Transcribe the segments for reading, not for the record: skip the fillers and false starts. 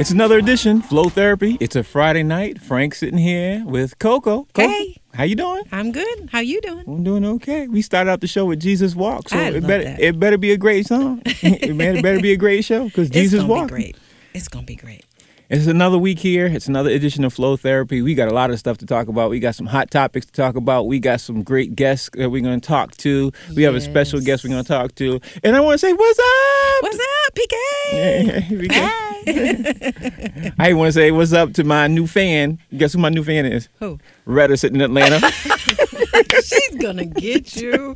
It's another edition, Flow Therapy. It's a Friday night. Frank sitting here with Coco. Hey. How you doing? I'm good. How you doing? I'm doing okay. We started out the show with Jesus Walk, so I love that. it better be a great song. It better be a great show because Jesus Walk. It's gonna be great. It's gonna be great. It's another week here. It's another edition of Flow Therapy. We got a lot of stuff to talk about. We got some hot topics to talk about. We got some great guests that we're going to talk to. We have a special guest we're going to talk to. And I want to say, what's up? What's up, PK? Hey. I want to say what's up to my new fan. Guess who my new fan is? Who? Retta sitting in Atlanta. She's going to get you.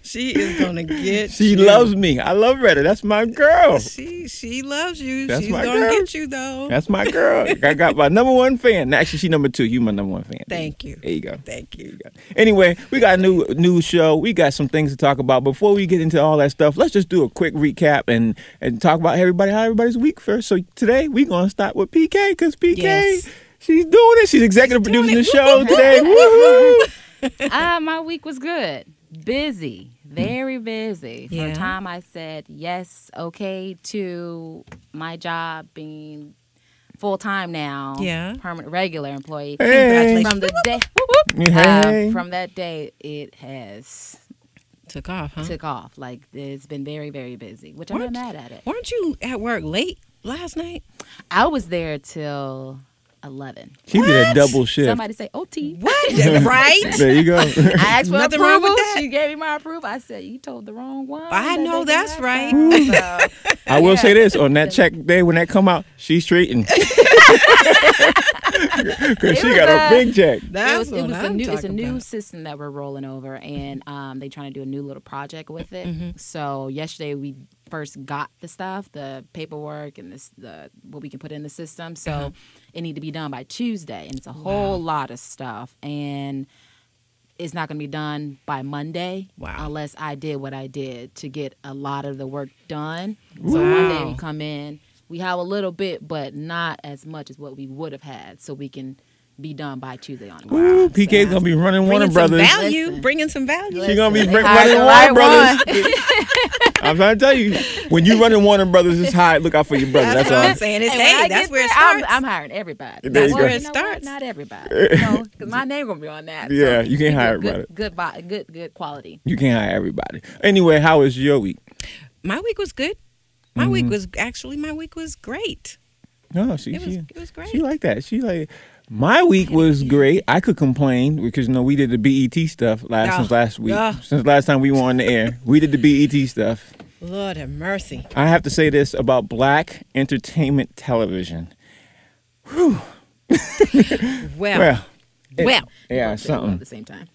She is going to get She you. loves me. I love Retta. That's my girl. She loves you. That's She's my going girl. to get you, though. That's my girl. I got my number one fan. Actually, she number two. You my number one fan. Thank you. There you go. Thank you. Anyway, we got a new show. We got some things to talk about. Before we get into all that stuff, let's just do a quick recap and talk about how everybody's week first. So today we're gonna start with PK because PK, Yes. she's doing it. She's executive producing the it. show today. Woohoo! My week was good. Busy. Very busy. From Yeah. the time I said yes, okay, to my job being full-time now. Yeah. Permanent, regular employee. Hey. From the day, Hey. from that day, it has Took off, huh? took off. Like, it's been very, very busy, which I'm not mad at it. Weren't you at work late last night? I was there till 11. She did a double shift. Somebody say OT. What? Right? There you go. I asked for Nothing approval. wrong with that. She gave me my approval. I said, you told the wrong one. I know they that's got right. some. So, I will say this on that check day when that come out, she's straightened. Because she got a big check. That's it was what I'm it's a talking new about. system that we're rolling over, and they trying to do a new little project with it. Mm-hmm. So yesterday we first got the stuff, the paperwork, and what we can put in the system. So Uh-huh. it need to be done by Tuesday, and it's a whole lot of stuff, and it's not going to be done by Monday unless I did what I did to get a lot of the work done. So Monday we come in. We have a little bit, but not as much as what we would have had, so we can be done by Tuesday on. Ooh, PK's gonna be running Warner Brothers. Listen. Bringing some value. She's gonna be They running hired the Warner right Brothers. I'm trying to tell you, when you running Warner Brothers, it's high. Look out for your brother. That's what all. I'm saying. It's, And when I hey, that's get where it there, starts. I'm hiring everybody. There you That's go. where it You know what? starts. Not everybody. Because my name gonna be on that. Yeah, so you can't hire good, everybody. Good quality. You can't hire everybody. Anyway, how was your week? My week was good. My week was great. No, It was great. She like that. She like my week was great. I could complain because we did the BET stuff since last week. Since last time we were on the air, we did the BET stuff. Lord have mercy. I have to say this about black entertainment television. Whew. Well, Yeah, Both something. at the same time.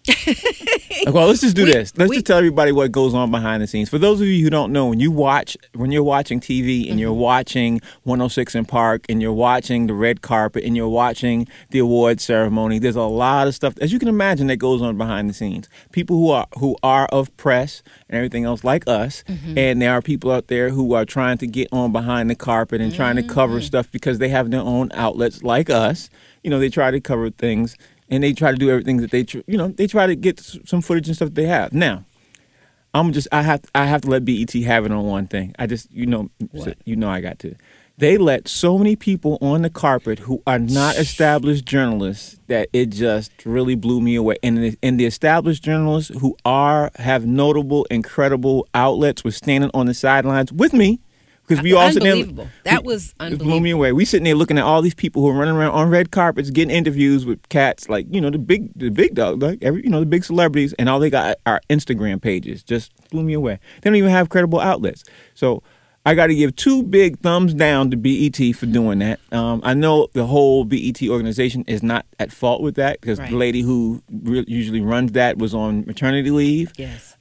Well, let's just do this. Let's just tell everybody what goes on behind the scenes. For those of you who don't know, when you're watching TV and you're watching 106 in Park and you're watching the red carpet and you're watching the award ceremony, there's a lot of stuff, as you can imagine, that goes on behind the scenes. People who are of press and everything else like us, and there are people out there who are trying to get on behind the carpet and trying to cover stuff because they have their own outlets like us. You know, they try to cover things. And they try to do everything that they try to get some footage and stuff that they have. Now, I have to let BET have it on one thing. I just, I got to. They let so many people on the carpet who are not established journalists that it just really blew me away. And the established journalists who have notable, incredible outlets were standing on the sidelines with me. Because we all sitting unbelievable. That was It unbelievable. blew me away. We sitting there looking at all these people who are running around on red carpets, getting interviews with cats like the big dog, like the big celebrities, and all they got are Instagram pages. Just blew me away. They don't even have credible outlets. So I got to give two big thumbs down to BET for doing that. I know the whole BET organization is not at fault with that because the lady who usually runs that was on maternity leave. Yes.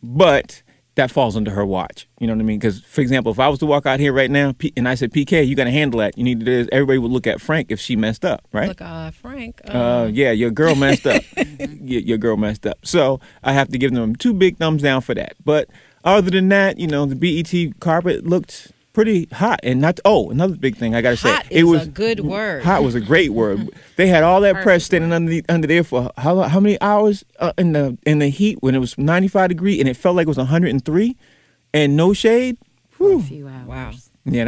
But that falls under her watch. You know what I mean? Because, for example, if I was to walk out here right now and I said, PK, you got to handle that. You need to do this. Everybody would look at Frank if she messed up, right? Look, Frank. Yeah, your girl messed up. Your girl messed up. So I have to give them two big thumbs down for that. But other than that, the BET carpet looked pretty hot. And another big thing I got to say. Hot is a good word. Hot was a great word. They had all that press standing under there for how many hours in the heat when it was 95 degrees and it felt like it was 103 and no shade. For a few hours. Wow. Yeah,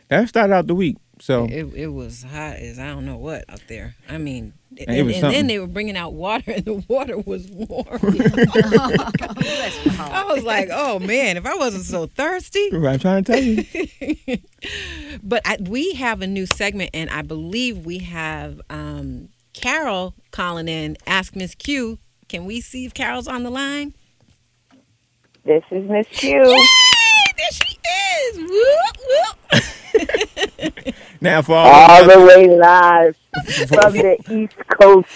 that started out the week. So it was hot as I don't know what out there. I mean, And and then they were bringing out water, and the water was warm. I was like, oh man, if I wasn't so thirsty. I'm trying to tell you. But we have a new segment, and I believe we have Carol calling in. Ask Miss Q. Can we see if Carol's on the line? This is Miss Q. Yay! There she is. Whoop, whoop. Now for all the way live from the East Coast.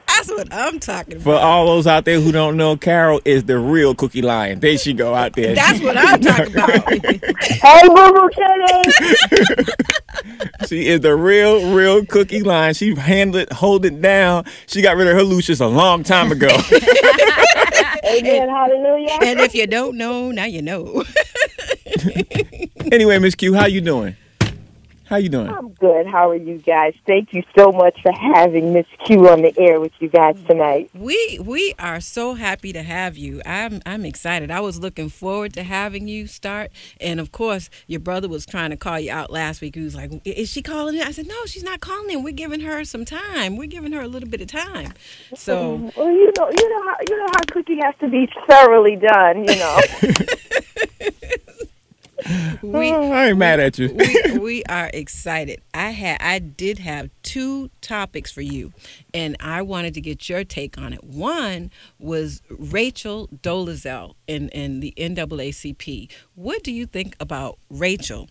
That's what I'm talking about. For all those out there who don't know, Carol is the real Cookie Lion. There she go out there. That's what I'm talking about. Hey, Boo Boo Kitty. She is the real Cookie Lion. She hold it down. She got rid of her Lucius a long time ago. Amen, hallelujah. And if you don't know, now you know. Anyway, Miss Q, how you doing? How you doing? I'm good. How are you guys? Thank you so much for having Miss Q on the air with you guys tonight. We are so happy to have you. I'm excited. I was looking forward to having you start. And of course, your brother was trying to call you out last week. He was like, "Is she calling in?" I said, "No, she's not calling in. We're giving her some time. We're giving her a little bit of time." So, well, you know how cooking has to be thoroughly done. You know. I ain't mad at you. we are excited. I did have two topics for you, and I wanted to get your take on it. One was Rachel Dolezal in the NAACP. What do you think about Rachel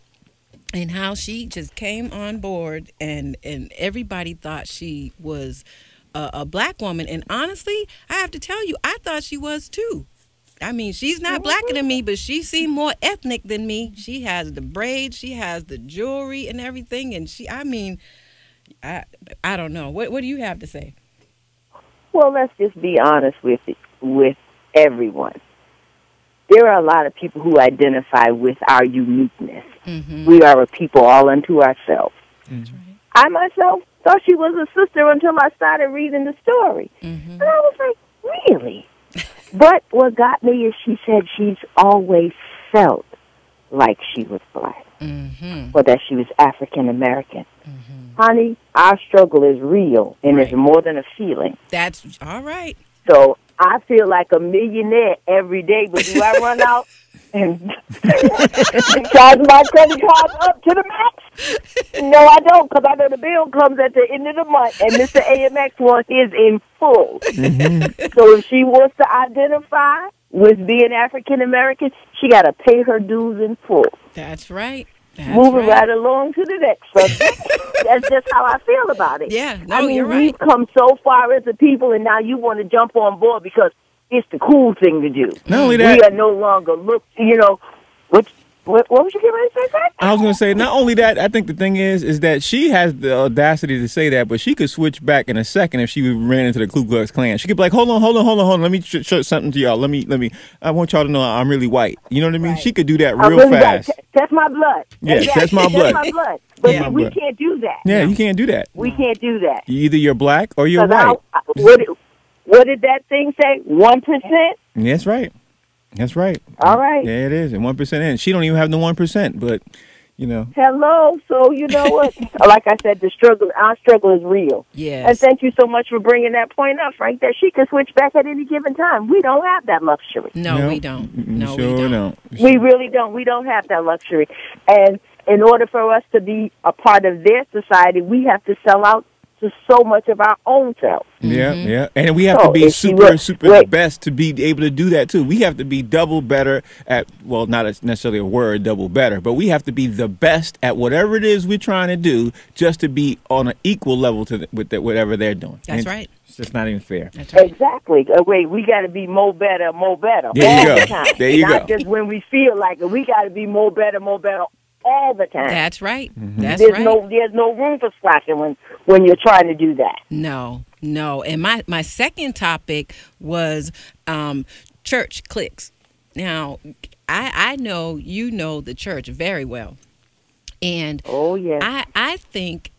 and how she just came on board and everybody thought she was a black woman? And honestly, I have to tell you, I thought she was too. I mean, she's not blacker than me, but she seemed more ethnic than me. She has the braids, she has the jewelry and everything, and I don't know. What do you have to say? Well, let's just be honest with everyone. There are a lot of people who identify with our uniqueness. Mm-hmm. We are a people all unto ourselves. Mm-hmm. I myself thought she was a sister until I started reading the story. Mm-hmm. And I was like, really? But what got me is she said she's always felt like she was black, or that she was African American. Mm-hmm. Honey, our struggle is real, and it's more than a feeling. That's all right. So I feel like a millionaire every day, but do I run out and charge my credit cards up to the max? No, I don't, because I know the bill comes at the end of the month, and Mr. AMX wants his in full. Mm-hmm. So if she wants to identify with being African American, she got to pay her dues in full. That's right. Moving right along to the next subject. That's just how I feel about it. Yeah, no, I mean, you're right. We've come so far as a people, and now you want to jump on board because it's the cool thing to do. Not only that, we are no longer what was you getting ready to say, Zach? I was going to say, not only that, I think the thing is that she has the audacity to say that, but she could switch back in a second if she ran into the Ku Klux Klan. She could be like, hold on. Let me show something to y'all. Let me. I want y'all to know I'm really white. You know what I mean? Right. She could do that real fast. Test my blood. Yeah, test my blood. Test my blood. But we can't do that. Yeah, you can't do that. We can't do that. Either you're black or you're white. What did that thing say? 1%? That's right. That's right. All right. Yeah, it is. And 1% in. She don't even have the 1%, but, you know. Hello. So, you know what? Like I said, our struggle is real. Yes. And thank you so much for bringing that point up, Frank, that she can switch back at any given time. We don't have that luxury. No, we don't. No, sure we don't. We really don't. We don't have that luxury. And in order for us to be a part of their society, we have to sell out to so much of our own selves. Yeah. And we have to be super the best to be able to do that, too. We have to be double better at, well, not necessarily a word, double better, but we have to be the best at whatever it is we're trying to do just to be on an equal level with whatever they're doing. That's right. It's just not even fair. That's right. Exactly. We got to be more better. There you go. There you go. Not just when we feel like it. We got to be more better all the time. That's right. Mm-hmm. That's there's right. There's no room for slacking when you're trying to do that. No. And my second topic was church cliques. Now, I know you know the church very well. And oh yeah, I think,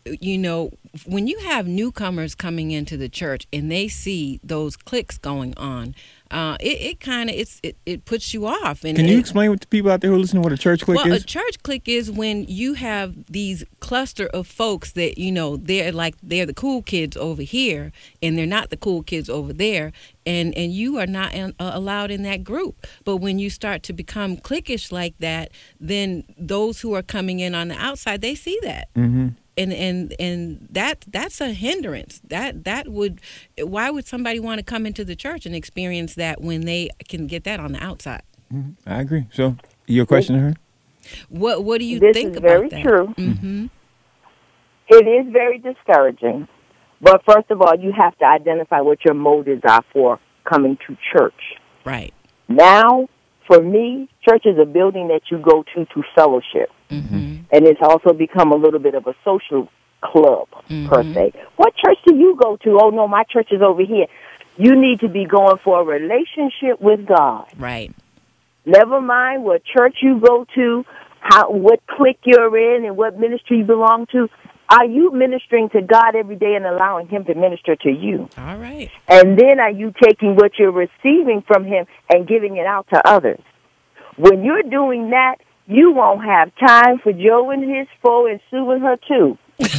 when you have newcomers coming into the church and they see those cliques going on, it puts you off. And can you explain to people out there who are listening what a church clique is? Well, a church clique is when you have these cluster of folks that, you know, they're the cool kids over here and they're not the cool kids over there, and you are not allowed in that group. But when you start to become cliquish like that, then those who are coming in on the outside, they see that. Mm-hmm. And that's a hindrance. Why would somebody want to come into the church and experience that when they can get that on the outside? Mm-hmm. I agree. So, your question to her? What do you think about that? This is very true. Mm-hmm. It is very discouraging. But first of all, you have to identify what your motives are for coming to church. Right. Now, for me, church is a building that you go to fellowship. Mm-hmm. And it's also become a little bit of a social club, per se. What church do you go to? Oh, no, my church is over here. You need to be going for a relationship with God. Right. Never mind what church you go to, what clique you're in, and what ministry you belong to. Are you ministering to God every day and allowing Him to minister to you? All right. And then are you taking what you're receiving from Him and giving it out to others? When you're doing that, you won't have time for Joe and his foe and Sue and her too.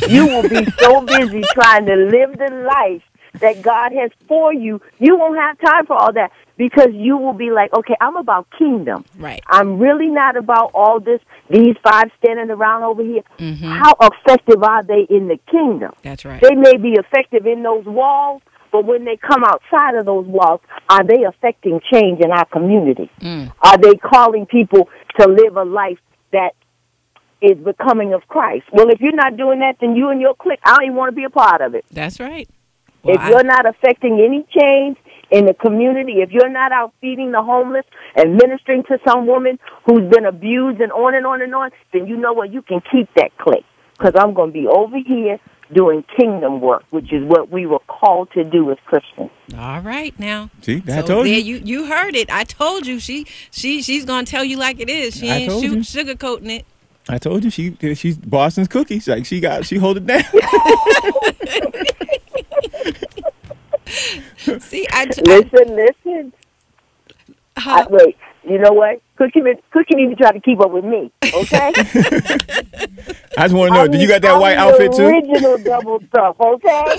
You will be so busy trying to live the life that God has for you. You won't have time for all that because you will be like, okay, I'm about kingdom. Right. I'm really not about all these five standing around over here. Mm-hmm. How effective are they in the kingdom? That's right. They may be effective in those walls, but when they come outside of those walls, are they affecting change in our community? Are they calling people to live a life that is becoming of Christ? Well, if you're not doing that, then you and your clique, I don't even want to be a part of it. That's right. Well, if you're not affecting any change in the community, if you're not out feeding the homeless and ministering to some woman who's been abused and on and on and on, then you know what? You can keep that clique because I'm going to be over here doing kingdom work, which is what we were called to do as Christians. All right, now. See, I told you. You heard it. I told you. She's gonna tell you like it is. She ain't sugarcoating it. I told you she's Boston's cookies. Like she hold it down. See, listen. Wait. You know what? Cookie need to try to keep up with me, okay? I just want to know, do you got that white outfit too? I'm the original double stuff, okay?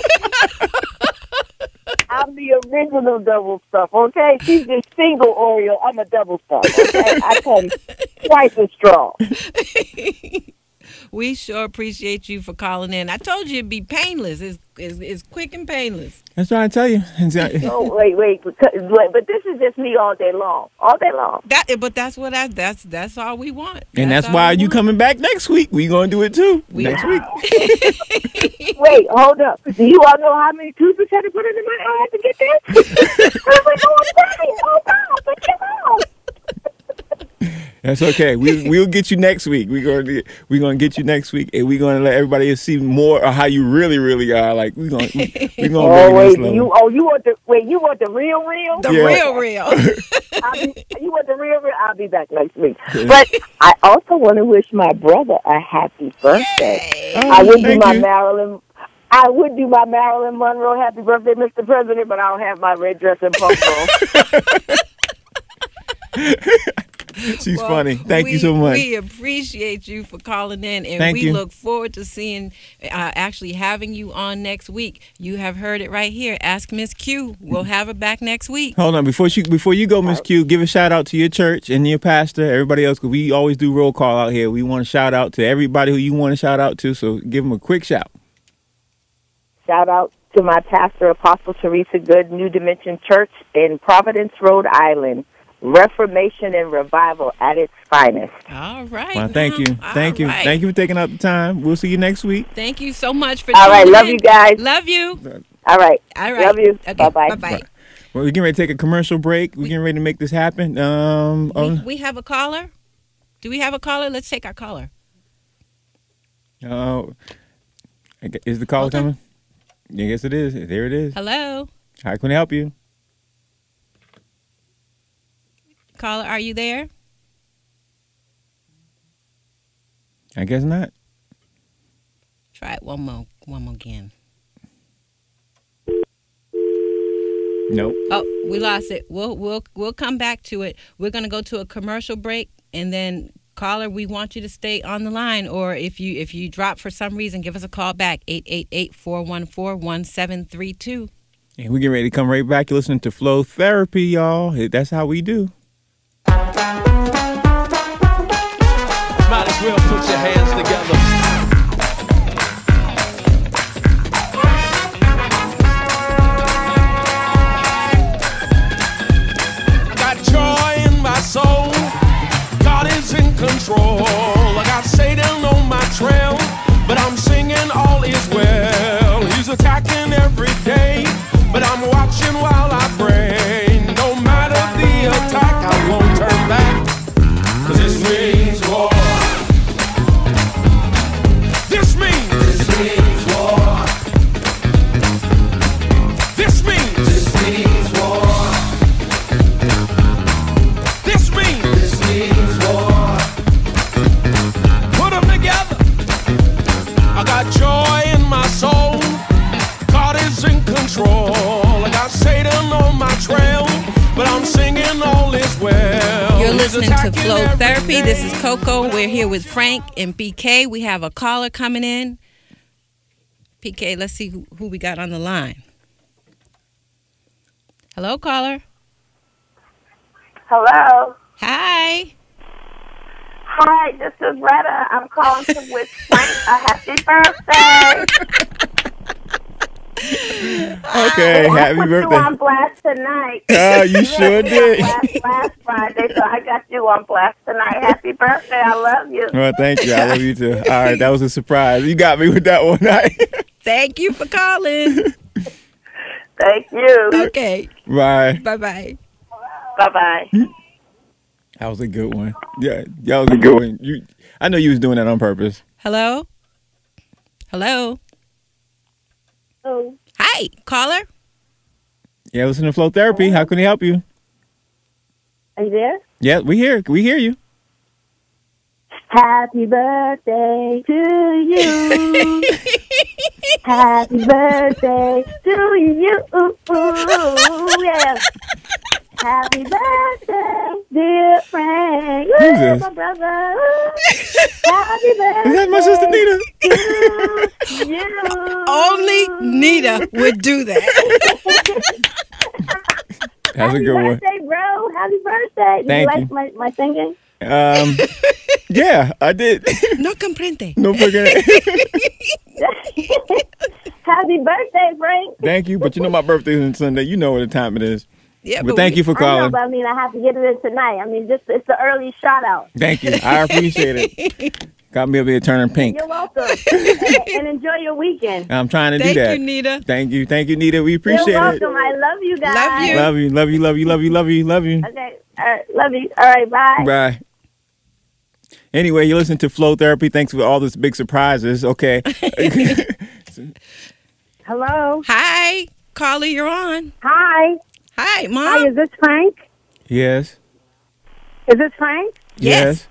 I'm the original double stuff, okay? She's the single Oreo. I'm a double stuff, okay? I come twice as strong. We sure appreciate you for calling in. I told you it'd be painless. It's quick and painless. That's what I tell you. No, wait. But this is just me all day long. All day long. But that's what that's all we want. And that's why you coming back next week. We gonna do it too next week. Wait, hold up. Do you all know how many toothpicks I had to put in my eye to get this? Oh God, but come on. That's okay. We'll get you next week. We're gonna get you next week, and we're gonna let everybody see more of how you really are. Like we're gonna bring this level. You want the real? The real. You want the real? I'll be back next week. But I also want to wish my brother a happy birthday. Oh, I would do my Marilyn Monroe happy birthday, Mr. President, but I don't have my red dress and pump on. She's funny. Thank you so much. We appreciate you for calling in, and we look forward to seeing, actually having you on next week. You have heard it right here. Ask Miss Q. We'll have her back next week. Hold on, before you go, Miss Q, give a shout out to your church and your pastor, everybody else, because we always do roll call out here. We want to shout out to everybody who you want to shout out to, so give them a quick shout. Shout out to my pastor, Apostle Teresa Good, New Dimension Church in Providence, Rhode Island. Reformation and revival at its finest. All right. Well, thank you. Thank you. Thank you for taking out the time. We'll see you next week. Thank you so much for tuning in. All right. Love you guys. Love you. All right. Love you. Okay. Bye-bye. Bye-bye. Well, we're getting ready to take a commercial break. We're getting ready to make this happen. We have a caller? Do we have a caller? Let's take our caller. Is the caller coming? Yes, it is. There it is. Hello. How can I help you? Caller, are you there? I guess not. Try it one more again. Nope. Oh, we lost it. We'll come back to it. We're gonna go to a commercial break, and then caller, we want you to stay on the line, or if you drop for some reason, give us a call back 888-414-1732. And we're getting ready to come right back. You're listening to Flow Therapy, y'all. That's how we do. Might as well put your hands together. Got joy in my soul. God is in control. I got Satan on my trail, but I'm singing all is well. He's attacking every day, but I'm watching while I pray. No matter the attack, I won't turn back, 'cause this means war. This means war. This means war. This means war. Put them together. I got joy in my soul. God is in control. I got Satan on my trail, but I'm singing all is well. You're listening to Flow Therapy. This is Coco. We're here with Frank and PK. We have a caller coming in. PK, let's see who we got on the line. Hello, caller. Hello. Hi. Hi, this is Retta. I'm calling to wish Frank a happy birthday. Okay, happy I put birthday. you on blast tonight. Oh, you sure did. Last Friday, so I got you on blast tonight. Happy birthday. I love you. Well, thank you. I love you too. All right, that was a surprise. You got me with that one. Thank you for calling. Thank you. Okay. Bye. Bye-bye. Bye-bye. That was a good one. Yeah, that was a good one. I know you was doing that on purpose. Hello? Hello? Oh. Hi, caller. Yeah, listen to Flow Therapy. How can we help you? Are you there? Yeah, we hear you. Happy birthday to you. Happy birthday to you. Yes. Happy birthday, dear Frank. Who's this? My brother. Happy birthday. Is that my sister Nita? to you. Only Nita would do that. That's a good Happy one. birthday, bro. Happy birthday. Did Thank you you. like my singing? Yeah, I did. No comprende. No forget. Happy birthday, Frank. Thank you, but you know my birthday is on Sunday. You know what the time it is. Yeah, But thank you for I know, calling. but I mean, I have to get it in tonight. I mean, just it's the early shout out. Thank you. I appreciate it. Got me up here turning pink. You're welcome. and enjoy your weekend. I'm trying to Thank do that. you, Nita. Thank you, Nita. We appreciate You're it. welcome. I love you guys. Love you. Love you, love you, love you, love you, love you, love you. Okay. All right. Love you. All right. Bye. Bye. Anyway, you listen to Flow Therapy. Thanks for all these big surprises. Okay. Hello. Hi, caller, you're on. Hi. Hi, Mom. Hi. Is this Frank? Yes. Is this Frank? Yes.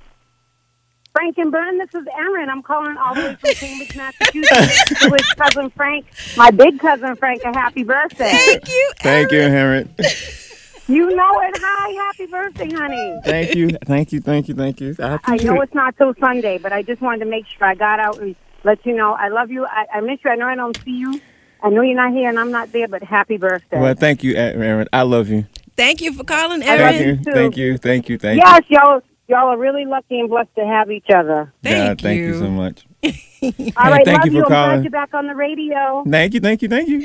Frank and Byrne, this is Erin. I'm calling all the way from Cambridge, Massachusetts to wish cousin Frank, my big cousin Frank, a happy birthday. Thank you. Thank you, Harriet. You know it. Hi. Happy birthday, honey. Thank you. Thank you. Thank you. Thank you. I know it's not till Sunday, but I just wanted to make sure I got out and let you know I love you. I miss you. I know I don't see you. I know you're not here and I'm not there, but happy birthday. Well, thank you, Aaron. I love you. Thank you for calling, Thank Erin. you. too. Thank you. Thank you. Thank Yes, y'all are really lucky and blessed to have each other. you. Thank Thank you. you so much. All thank right, love you for you. I'm calling. glad you're back on the radio. Thank you. Thank you. Thank you.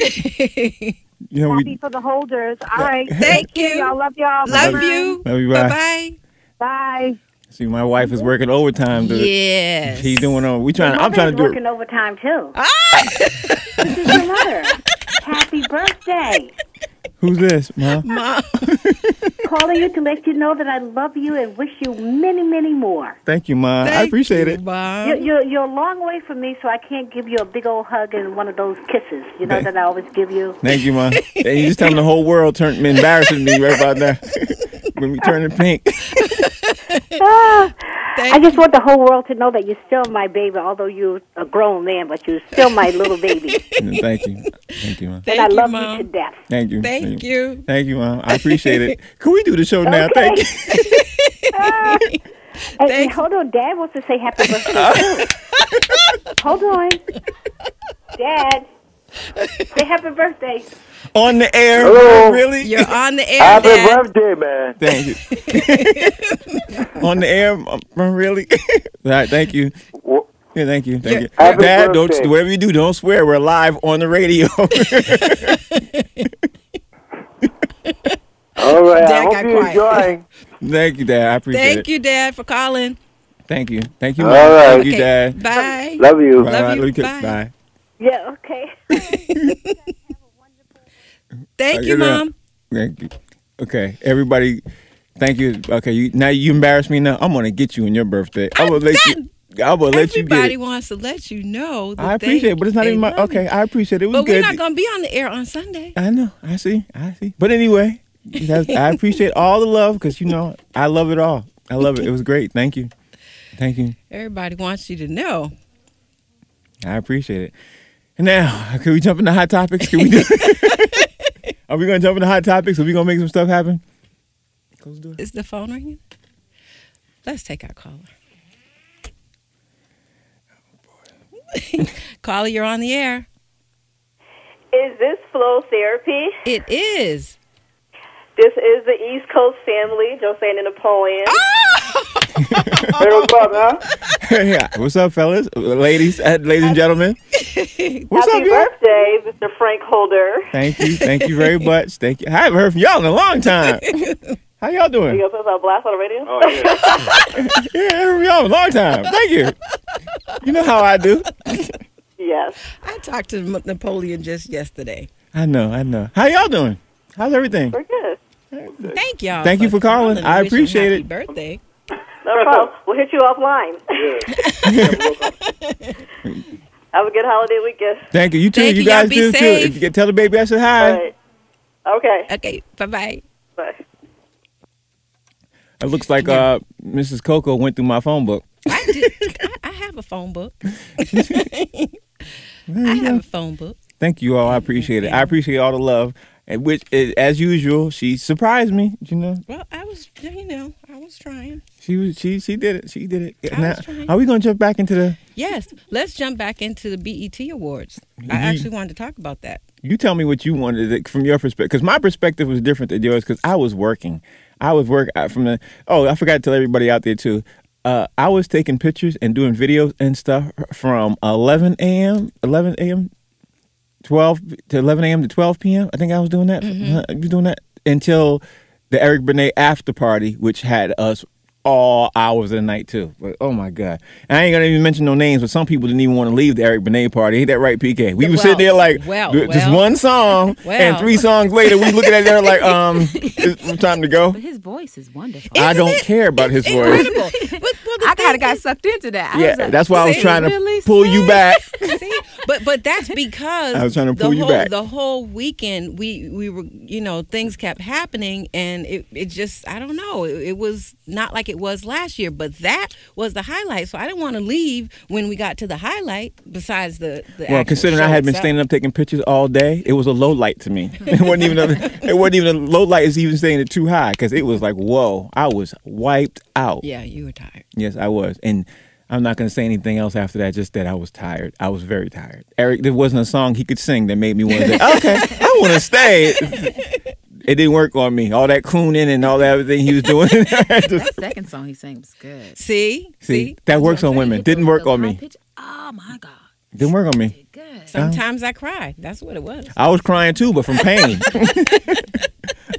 You know, Happy for the holders. All right. Thank you. Y'all love y'all. Love Bye-bye. you. Love you. Bye. Bye-bye. Bye. See, my wife is working overtime. Dude. Yes. She's doing on. I'm trying to do it. working overtime too. Ah! This is your mother. Happy birthday. Who's this, Mom? Mom. Calling you to let you know that I love you and wish you many, many more. Thank you, Mom. I appreciate it. Mom. You're a long way from me, so I can't give you a big old hug and one of those kisses, you know, that I always give you. Thank you, Mom. And you just telling the whole world turned embarrassing me right about now. When we turning pink. I just want the whole world to know that you're still my baby, although you're a grown man, but you're still my little baby. Thank you. Thank you, Mom. And I love you to death. Thank you. Thank you. Thank you, Mom. I appreciate it. Can we do the show now? Thank you. And hold on, Dad wants to say happy birthday too. Hold on. Dad, say happy birthday. On the air? Hello. Really? You're on the air, Happy Dad. birthday, man. Thank you. On the air? Really? All right, thank you. Yeah, thank you. Thank you. Happy Dad, birthday. whatever you do, don't swear. We're live on the radio. All right. Dad I hope got you're quiet. enjoying. Thank you, Dad. I appreciate it. Thank you, Dad, for calling. Thank you. Thank you, All Mom. right. Thank you, Dad. Bye. Love you. Bye. Love you. Love you. Bye. Bye. Yeah, okay. Thank you, Mom. Thank you. Okay, everybody, thank you. Okay, now you embarrass me now. I'm gonna get you on your birthday. I'm gonna let you. I'm gonna let you get Everybody it. wants to let you know. That I appreciate it, but it's not they even my. love you. Okay, I appreciate it. It was But good. we're not going to be on the air on Sunday. I know. I see. But anyway, I appreciate all the love because I love it all. I love it. It was great. Thank you. Thank you. Everybody wants you to know. I appreciate it. And now, can we jump into hot topics? Can we do? Are we gonna jump into hot topics? Are we gonna make some stuff happen? Close the door. Is the phone ringing? Let's take our caller. Caller, you're on the air. Is this Flow Therapy? It is. This is the East Coast family, Josephine and Napoleon. Hey, what's up, man? Yeah. What's up, fellas, ladies and gentlemen? What's Happy up, y'all? birthday, Mr. Frank Holder. Thank you very much. Thank you. I haven't heard from y'all in a long time. How y'all doing? You gonna put a blast on the radio? Oh, yeah. Yeah, I heard from y'all in a long time. Thank you. You know how I do. Yes. I talked to Napoleon just yesterday. I know. How y'all doing? How's everything? We're good. Thank y'all. Thank you for calling. I and wish you appreciate happy it. birthday. No problem. We'll hit you offline. Have a good holiday weekend. Thank you. You too. Thank You you. Y'all guys be do too. safe. If you can tell the baby I said hi. All right. Okay. Okay, bye-bye. Bye. It looks like Mrs. Coco went through my phone book. I have a phone book. I have a phone book. Thank you all. I appreciate it. I appreciate all the love. And which, as usual, she surprised me. Well, I was trying. She did it. She did it. I Now, was trying. are we going to jump back into the? Yes, let's jump back into the BET Awards. I actually wanted to talk about that. You tell me what you wanted from your perspective, because my perspective was different than yours. Because I was working. I forgot to tell everybody out there too. I was taking pictures and doing videos and stuff from 11 a.m. 12 to 11 a.m. to 12 p.m. I think I was doing that. I was doing that until the Eric Benet after party, which had us all hours of the night too. But oh my God. And I ain't gonna even mention no names, but some people didn't even want to leave the Eric Benet party. Ain't that right, PK? We were sitting there like just one song and 3 songs later we looking at there like it's time to go. But his voice is wonderful. I don't care about his voice. Incredible. I kind of got sucked into that. I Yeah, was like, that's why I was "See, trying to really, pull you sis?" back. See, but that's because I was trying to pull you back. The whole weekend we were things kept happening and it just I don't know it was not like it was last year, but that was the highlight. So I didn't want to leave when we got to the highlight. Besides the Well, considering I had been standing up taking pictures all day, it was a low light to me. It wasn't even a low light. Is even saying it too high because it was like whoa, I was wiped out. Yeah, you were tired. Yes, I was, and I'm not going to say anything else after that. Just that I was tired. I was very tired. Eric, there wasn't a song he could sing that made me want to say, okay, I want to stay. It didn't work on me. All that crooning and all that everything he was doing. That second song he sang was good. See, that works on women. Didn't work on me. Oh my God. Didn't work on me. Good. Sometimes I cried. That's what it was. I was crying too, but from pain.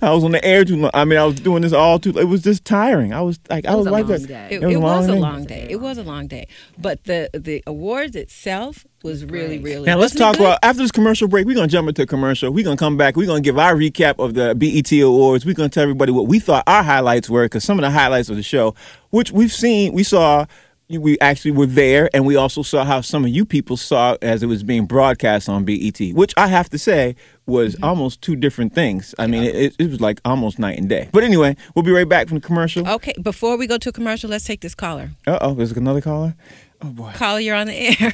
I was on the air too much. I mean, I was doing this all too. It was just tiring. I was like, I was like that. It was a long day. It was a long day. But the awards itself was really. Now let's talk about after this commercial break. We're gonna jump into a commercial. We're gonna come back. We're gonna give our recap of the BET Awards. We're gonna tell everybody what we thought our highlights were, because some of the highlights of the show, which we saw. We actually were there, and we also saw how some of you people saw as it was being broadcast on BET, which I have to say was almost two different things. I mean, it was like almost night and day. But anyway, we'll be right back from the commercial. Okay, before we go to a commercial, let's take this caller. Uh-oh, there's another caller? Oh, boy. Caller, you're on the air.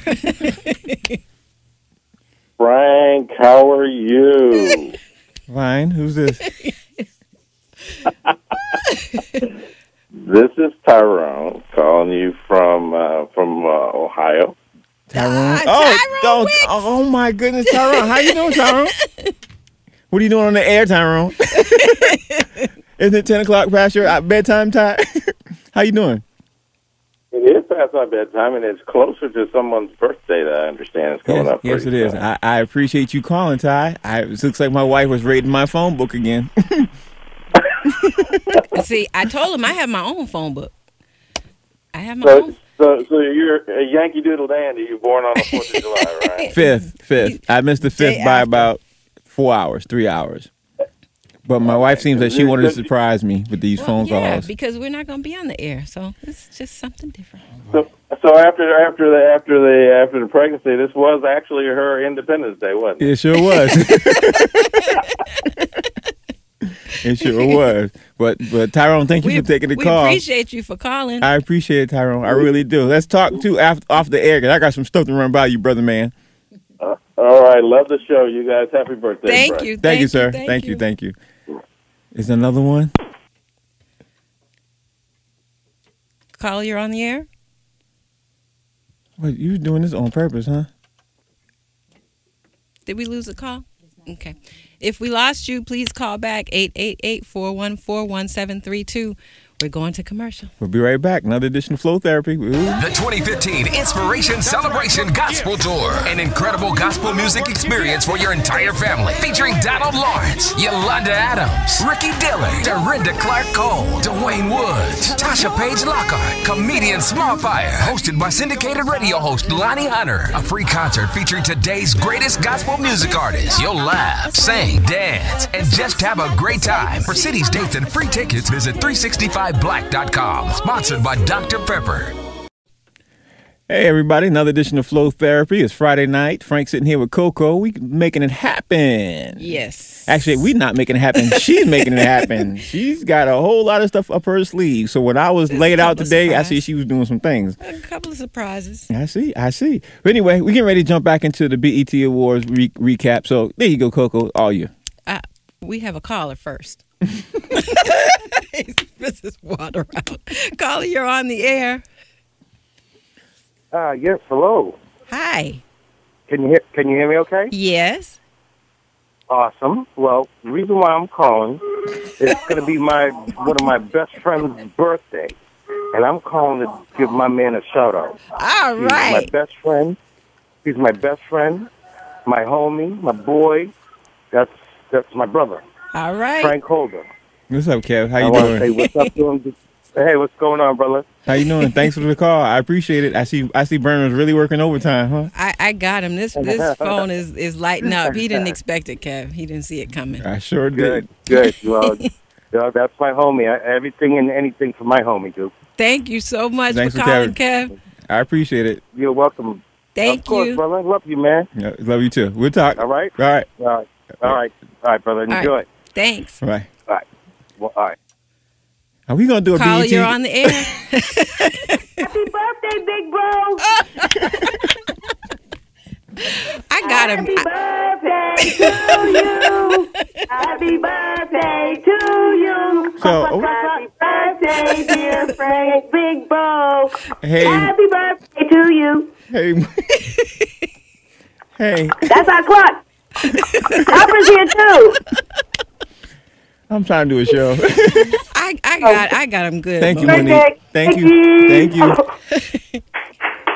Frank, how are you? Fine. Who's this? This is Tyrone calling you from Ohio. Tyrone. Tyrone oh my goodness, Tyrone. How you doing, Tyrone? What are you doing on the air, Tyrone? Isn't it 10 o'clock past your bedtime time? How you doing? It is past my bedtime, and it's closer to someone's birthday that I understand is coming up. Yes, it is. I appreciate you calling, Ty. It looks like my wife was raiding my phone book again. See, I told him I have my own phone book. I have my own. So you're a Yankee Doodle Dandy. You're born on the 4th of July, right? Fifth. I missed the 5th by about 4 hours, 3 hours. But my wife seems like she wanted to surprise me with these phone calls. Yeah, because we're not going to be on the air, so it's just something different. So after the pregnancy, this was actually her Independence Day, wasn't it? It sure was. It sure was. But Tyrone, thank you for taking the call. We appreciate you for calling. I appreciate it, Tyrone. I really do. Let's talk too off the air, because I got some stuff to run by you, brother man. All right, love the show. You guys, happy birthday. Thank you. Thank you, sir. Thank you. Is there another one? Caller, you're on the air? What, you were doing this on purpose, huh? Did we lose a call? Okay. If we lost you, please call back 888-414-1732. We're going to commercial. We'll be right back. Another edition of Flow Therapy. Ooh. The 2015 Inspiration Celebration Gospel Tour. An incredible gospel music experience for your entire family. Featuring Donald Lawrence, Yolanda Adams, Ricky Dillard, Dorinda Clark Cole, Dwayne Woods, Tasha Page Lockhart, comedian Smallfire. Hosted by syndicated radio host Lonnie Hunter. A free concert featuring today's greatest gospel music artists. You'll laugh, sing, dance, and just have a great time. For cities, dates, and free tickets, visit 365black.com. Sponsored by Dr. Pepper. Hey, everybody. Another edition of Flow Therapy. It's Friday night. Frank sitting here with Coco. We making it happen. Yes. Actually, we're not making it happen. She's making it happen. She's got a whole lot of stuff up her sleeve. So when I was laid out today, I see she was doing some things. A couple of surprises. I see. But anyway, we're getting ready to jump back into the BET Awards recap. So there you go, Coco. All you. We have a caller first. This is water out. Caller, you're on the air. Yes, hello. Hi. Can you hear me okay? Yes. Awesome. Well, the reason why I'm calling is going to be one of my best friend's birthday, and I'm calling to give my man a shout out. All right. He's my best friend. He's my best friend, my homie, my boy. That's my brother. All right. Frank Holder. What's up, Kev? How you doing? doing? Say what's up to him. Hey, what's going on, brother? How you doing? Thanks for the call. I appreciate it. I see Bernard's really working overtime, huh? I got him. This phone is lighting up. He didn't expect it, Kev. He didn't see it coming. I sure did. Good. Well, that's my homie. Everything and anything for my homie, dude. Thank you so much for calling, Kev. I appreciate it. You're welcome. Thank of course, you. brother. I love you, man. Yeah, love you too. We'll talk. All right? All right, brother. Enjoy. Right. Thanks. All right. Well, all right. Are we going to do a Caller, BET? you're on the air. Happy birthday, big bro. I got him. Happy birthday to you. Happy birthday to you. Happy birthday, dear Frank, big bro. Hey. Happy birthday to you. Hey. That's our clock. Hopper's here too. I'm trying to do a show. I got him good. Thank you, Monique. Thank you.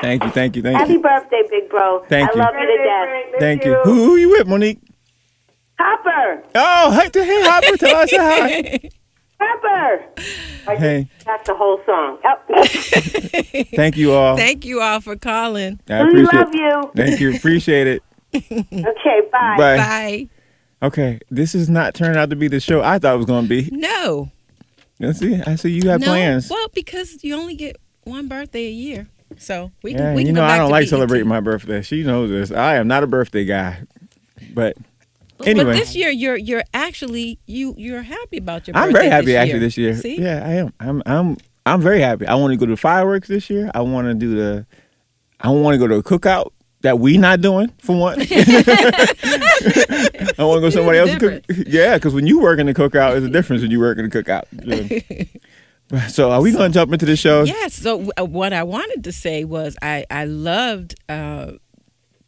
Happy birthday, big bro. Thank you. I love you to death. Thank you. Who you with, Monique? Hopper. Oh, hey, Hopper. Tell us hi. Hopper. Hey. That's the whole song. Oh. Thank you all. Thank you all for calling. I appreciate love you. Thank you. Appreciate it. Okay, bye. Bye. Okay, this is not turning out to be the show I thought it was going to be. No. I see you have plans. Well, because you only get one birthday a year. So we Yeah, can you go know back I don't to like BET. celebrating my birthday. She knows this. I am not a birthday guy. But Anyway. But this year, you're actually you're happy about your birthday. I'm very happy this actually year. this year. See? Yeah, I am. I'm very happy. I want to go to the fireworks this year. I want to do I want to go to a cookout that we not doing for one. I want to go somebody else cook. Yeah, because when you work in the cookout, there's a difference when you work in the cookout. So are we going to jump into the show? Yes. So what I wanted to say was I loved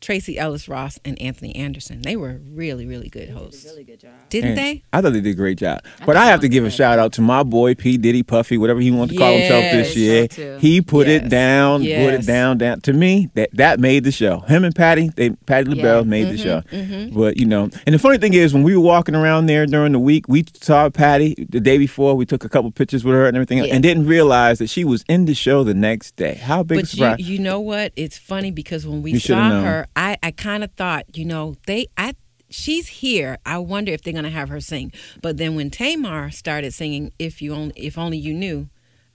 Tracy Ellis Ross and Anthony Anderson. They were really, really good hosts. Really good job. Didn't they? I thought they did a great job. But I have to give a shout out to my boy P. Diddy Puffy, whatever he wants to call himself this year. He put it down, put it down. To me, that made the show. Him and Patty LaBelle made the show. But, you know, and the funny thing is, when we were walking around there during the week, we saw Patty the day before. We took a couple pictures with her and everything, and didn't realize that she was in the show the next day. How big a surprise. You know what? It's funny because when we saw her, I kind of thought, you know, she's here. I wonder if they're going to have her sing. But then when Tamar started singing "If Only You Knew,"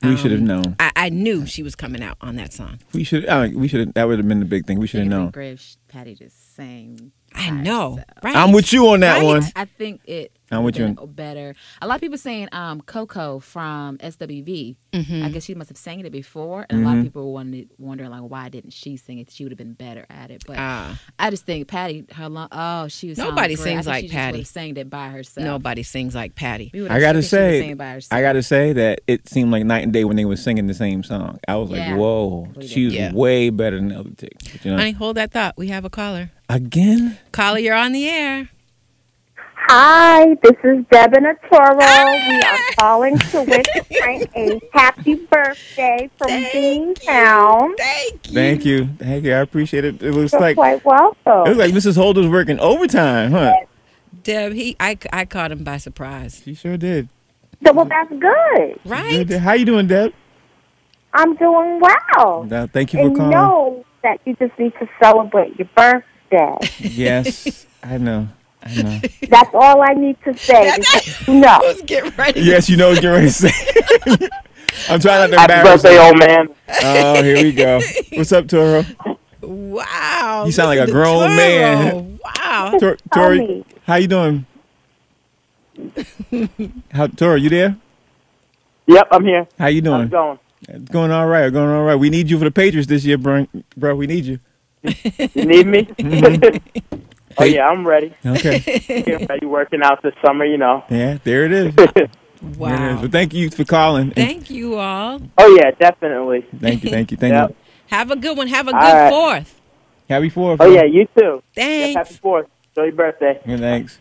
we should have known. I knew she was coming out on that song. We should. That would have been the big thing. We should have known. Patty just sang. I know. Right? I'm with you on that one. I think I'm with you. Better. A lot of people saying Coco from SWV. I guess she must have sang it before, and a lot of people were wondering like, why didn't she sing it? She would have been better at it. But I just think Patty, she was. Nobody sings like Patty. She sang it by herself. Nobody sings like Patty. I gotta say that it seemed like night and day when they were singing the same song. I was like, whoa, she was way better than the other chicks. You know? Honey, hold that thought. We have a caller. Again? Caller, you're on the air. Hi, this is Deb and Arturo. We are calling to wish Frank a happy birthday from Beantown. Thank you. I appreciate it. It looks You're quite welcome. It looks like Mrs. Holder's working overtime, huh? Deb, I caught him by surprise. She sure did. Well, that's good. Right? How you doing, Deb? I'm doing well. No, thank you for calling. And know that you just need to celebrate your birthday. Yes, I know. That's all I need to say. No. Get ready. Yes, you know what you're ready to say. I'm trying not to Happy embarrass birthday, you. old man. Oh, here we go. What's up, Toro? Wow. You sound like a grown man. Wow. Tori, how you doing? Toro, you there? Yep, I'm here. How you doing? How's it going? It's going all right. Going all right. We need you for the Patriots this year, bro. We need you. You need me? Oh, yeah, I'm ready. Okay. Getting ready, working out this summer, you know. Yeah, there it is. Wow. There it is. But thank you for calling. Thank you all. Oh, yeah, definitely. Thank you. Yep. You. Have a good one. Have a good 4th. Happy 4th. Oh, yeah, you too. Thanks. Yes, happy 4th. Enjoy your birthday. Yeah, thanks.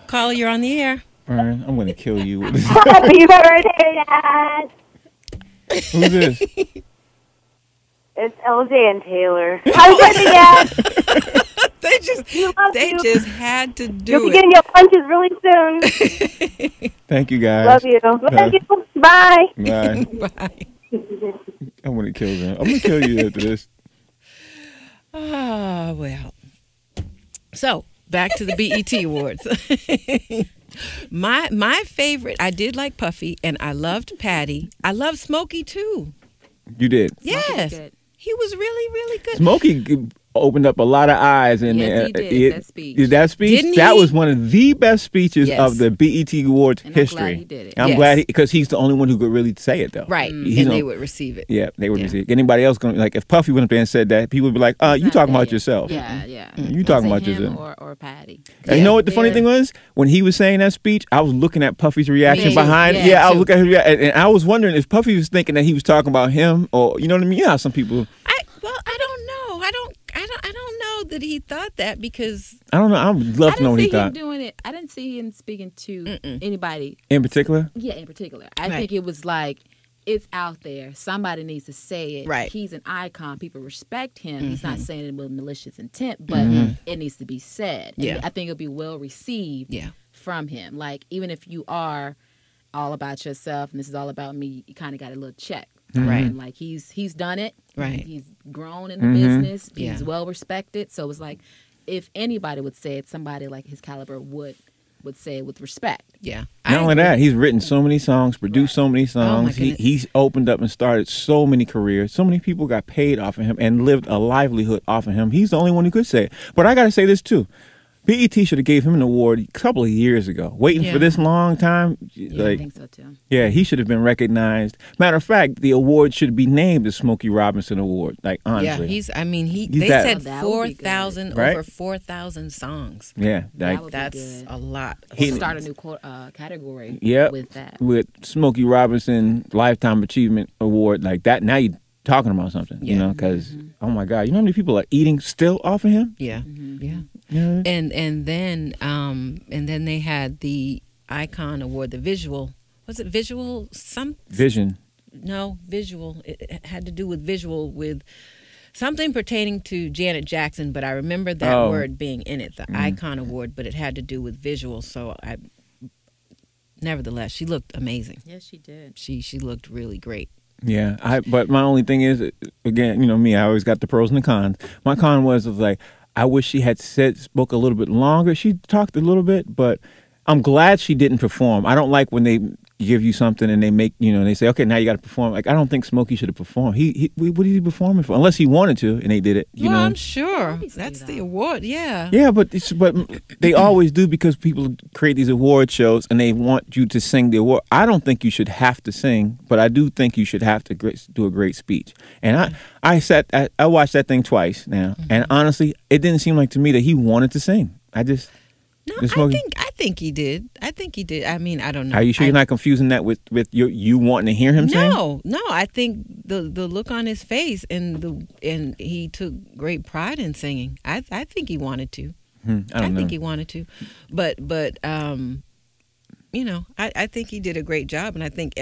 Caller, you're on the air. Brian, I'm going to kill you. Happy birthday, Dad. Who's this? It's LJ and Taylor. Happy birthday, Dad. They just had to do You'll be getting your punches really soon. Thank you, guys. Love you. Love you. Bye. Bye. Bye. I'm going to kill them. I'm going to kill you after this. Oh, well. So, back to the BET Awards. My favorite, I did like Puffy, and I loved Patty. I loved Smokey, too. You did? Yes. He was really, really good. Smokey opened up a lot of eyes. And he did. That speech. That speech? Didn't that he? was one of the best speeches of the BET Awards history. I'm glad he did it. I'm glad because he's the only one who could really say it, though. Right. And they would receive it. Yeah, they would receive it. Anybody else going like if Puffy went up there and said that, people would be like, you talking about yourself. Yeah. You talking about yourself. Or Patty. And you know what the funny thing was? When he was saying that speech, I was looking at Puffy's reaction behind it. Yeah, I was looking at his reaction. And I was wondering if Puffy was thinking that he was talking about him or, you know what I mean? Yeah, some people. I don't know. I don't know that he thought that because I don't know. I would love to know what he thought. Doing it. I didn't see him speaking to anybody in particular. Yeah, in particular. I think it was like it's out there. Somebody needs to say it. Right. He's an icon. People respect him. He's not saying it with malicious intent, but it needs to be said. Yeah. And I think it'll be well received from him. Like even if you are all about yourself and this is all about me, you kind of got a little check. Right. And like he's done it. Right. He's grown in the business. He's well respected. So it's like if anybody would say it, somebody like his caliber would would say with respect. Yeah. Not only that, he's written so many songs, produced so many songs. He's opened up and started so many careers. So many people got paid off of him and lived a livelihood off of him. He's the only one who could say it. But I got to say this too. BET should have gave him an award a couple of years ago. Waiting for this long time, I think so too. Yeah, he should have been recognized. Matter of fact, the award should be named the Smokey Robinson Award. Like honestly, yeah, they said 4,000 over 4,000 songs. Yeah, that's a lot. He start a new category. With that, with Smokey Robinson Lifetime Achievement Award like that. Now you're talking about something, you know? Because oh my God, you know how many people are eating still off of him? Yeah, yeah. And then they had the Icon Award, the visual. Was it visual? Vision. No, visual. It had to do with visual, with something pertaining to Janet Jackson, but I remember that word being in it, the Icon Award, but it had to do with visual. So nevertheless, she looked amazing. Yes, she did. She looked really great. Yeah, but my only thing is, again, you know me, I always got the pros and the cons. My con was like, I wish she had spoke a little bit longer. She talked a little bit, but I'm glad she didn't perform. I don't like when they give you something and they make, you know, they say, okay, now you got to perform. Like, I don't think Smokey should have performed. What is he performing for? Unless he wanted to, and they did it. You know? I'm sure that's the award. Yeah. Yeah, but they always do, because people create these award shows and they want you to sing the award. I don't think you should have to sing, but I do think you should have to do a great speech. And I watched that thing twice now, and honestly, it didn't seem like to me that he wanted to sing. I think he did. I think he did. I mean, I don't know. Are you sure you're not confusing that with you wanting to hear him sing? No. I think the look on his face and he took great pride in singing. I think he wanted to. I think he wanted to, but you know, I think he did a great job, and I think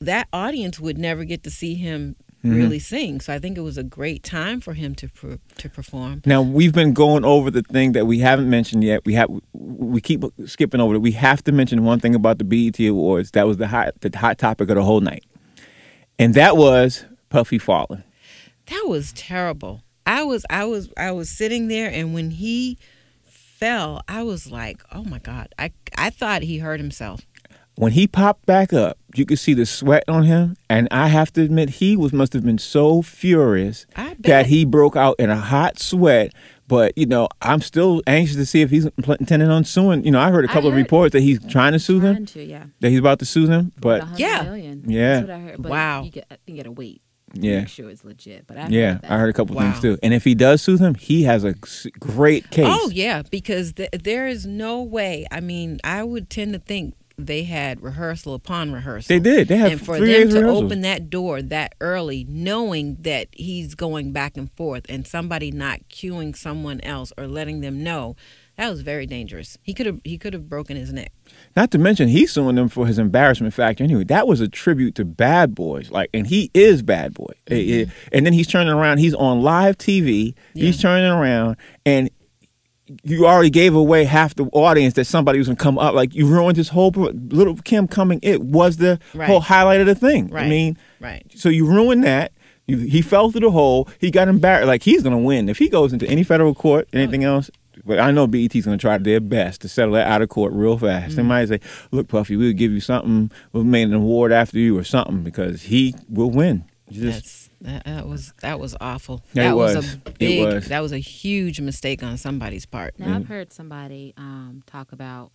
that audience would never get to see him really sing. So I think it was a great time for him to perform. Now, we've been going over the thing that we haven't mentioned yet. We keep skipping over it. We have to mention one thing about the BET Awards. That was the hot topic of the whole night. And that was Puffy falling. That was terrible. I was sitting there, and when he fell, I was like, oh my God. I thought he hurt himself. When he popped back up, you could see the sweat on him, and I have to admit, he must have been so furious that he broke out in a hot sweat. But, you know, I'm still anxious to see if he's intending on suing. You know, I heard a couple of reports that he's trying to sue them, that he's about to sue them. But $100 million. That's what I heard. But wow. I think you got to wait. Yeah. Make sure it's legit. But I heard a couple things too. And if he does sue them, he has a great case. Oh, yeah, because there is no way. I mean, I would tend to think they had rehearsal upon rehearsal. They did. They had and for 3 them days to rehearsal. open that door that early, knowing that he's going back and forth, and somebody not cueing someone else or letting them know, that was very dangerous. He could have broken his neck. Not to mention, he's suing them for his embarrassment factor. Anyway, that was a tribute to Bad Boys, and he is Bad Boy. And then he's turning around. He's on live TV. Yeah. He's turning around, and you already gave away half the audience that somebody was going to come up. Like, you ruined his whole Little Kim coming. It was the whole highlight of the thing. Right. I mean, so you ruined that. He fell through the hole. He got embarrassed. Like, he's going to win. If he goes into any federal court, anything else, but I know BET's going to try their best to settle that out of court real fast. They might say, look, Puffy, we'll give you something. We'll make an award after you or something, because he will win. That was awful. Yeah, That was a huge mistake on somebody's part. Now, I've heard somebody talk about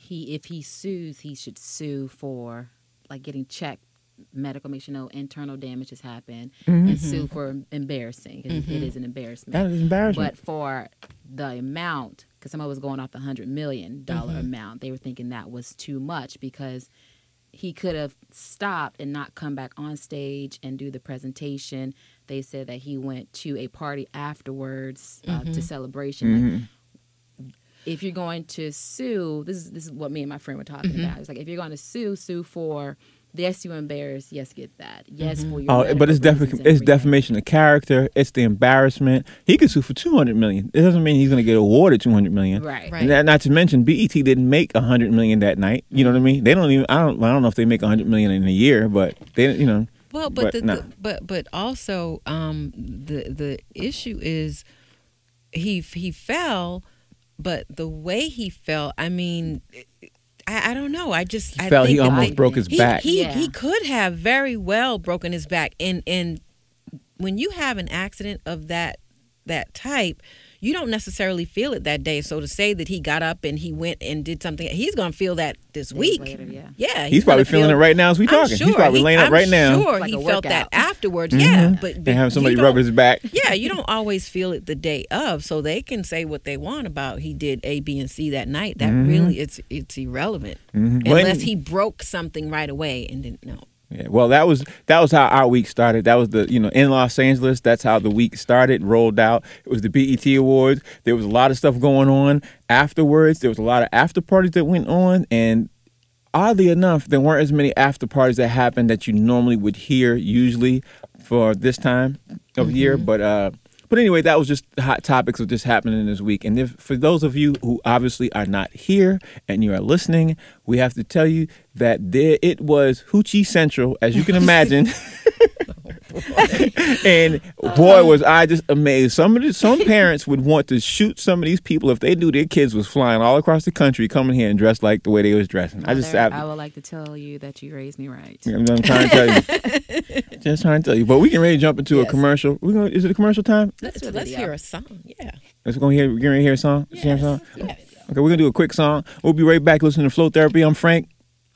if he sues, he should sue for like getting checked medical, make sure no internal damage has happened, and sue for embarrassing. It is an embarrassment. That is embarrassment. But for the amount, because somebody was going off the $100 million amount, they were thinking that was too much, because he could have stopped and not come back on stage and do the presentation. They said that he went to a party afterwards to celebration. Like, if you're going to sue, this is what me and my friend were talking about. It's like, if you're going to sue for, yes, you embarrassed, yes, get that. Yes, for your but it's defamation of character. It's the embarrassment. He could sue for $200 million. It doesn't mean he's going to get awarded $200 million. Right. And not to mention, BET didn't make $100 million that night. You know what I mean? They don't even. I don't know if they make $100 million in a year, but they, you know. Well, but also the issue is he fell, but the way he felt, I mean, I don't know. I felt he almost broke his back. He could have very well broken his back. And when you have an accident of that type, you don't necessarily feel it that day. So to say that he got up and he went and did something, he's going to feel that this week. Later, yeah. He's probably feeling it right now as we talking. Sure, he's probably laying up right now. I'm sure he felt that afterwards. Yeah, but and have somebody rub his back. Yeah, you don't always feel it the day of, so they can say what they want about he did A, B, and C that night. That really it's irrelevant unless he broke something right away and didn't know. Yeah, well, that was how our week started. That was in Los Angeles. That's how the week started, rolled out. It was the BET Awards. There was a lot of stuff going on afterwards. There was a lot of after parties that went on, and oddly enough, there weren't as many after parties that happened that you normally would hear usually for this time of year. But anyway, that was just the hot topics of just happening this week. And for those of you who obviously are not here and you are listening, we have to tell you that it was Hoochie Central, as you can imagine. And boy, was I just amazed. Some parents would want to shoot some of these people if they knew their kids was flying all across the country, coming here and dressed like the way they was dressing. Mother, I would like to tell you that you raised me right. I'm trying to tell you. Just trying to tell you. But we can ready to jump into a commercial. Is it a commercial time? Let's hear a song. Yeah. We're going to hear a song? Yes. Okay, we're going to do a quick song. We'll be right back listening to Flow Therapy. I'm Frank.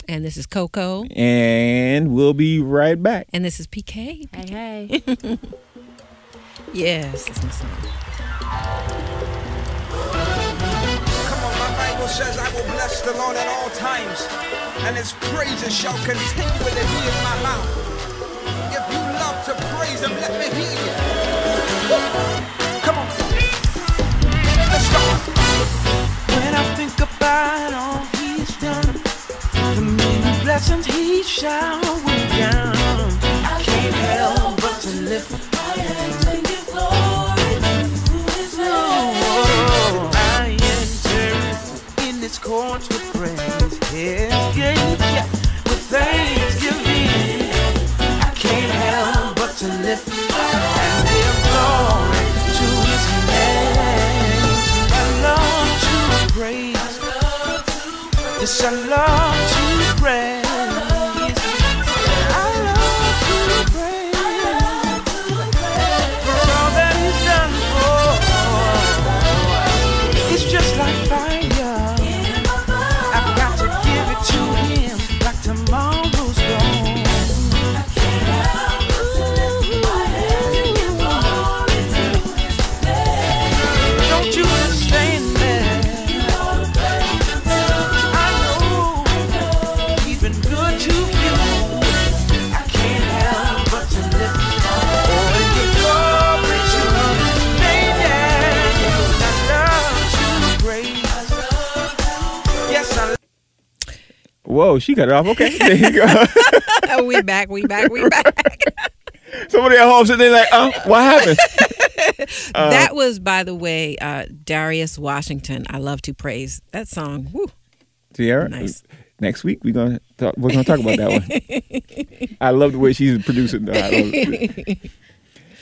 And this is Coco. And we'll be right back. And this is PK. Hey. Yes, this is my song. Come on, my Bible says I will bless the Lord at all times, and his praises shall continually be in my mouth. If you love to praise him, let me hear you. Come on. Let's go. When I think about all he's done, the many blessings he showered down, I can't help but to lift my hands and give glory to his name. I enter in his courts with praise, his gates with thanksgiving. I can't help but to lift and give glory to his name. I love to praise. Yes, I love to praise. I love to praise for all that he's done for. It's just like fire. I've got to give it to him like tomorrow's gone. I can't help but to lift my hands and give glory to his name. Don't you understand that? Whoa, she cut it off. Okay, there you go. We back. Somebody at home sitting there like, what happened? That was, by the way, Darius Washington. I love to praise that song. Woo. Tiara, nice. Next week we're gonna talk about that one. I love the way she's producing.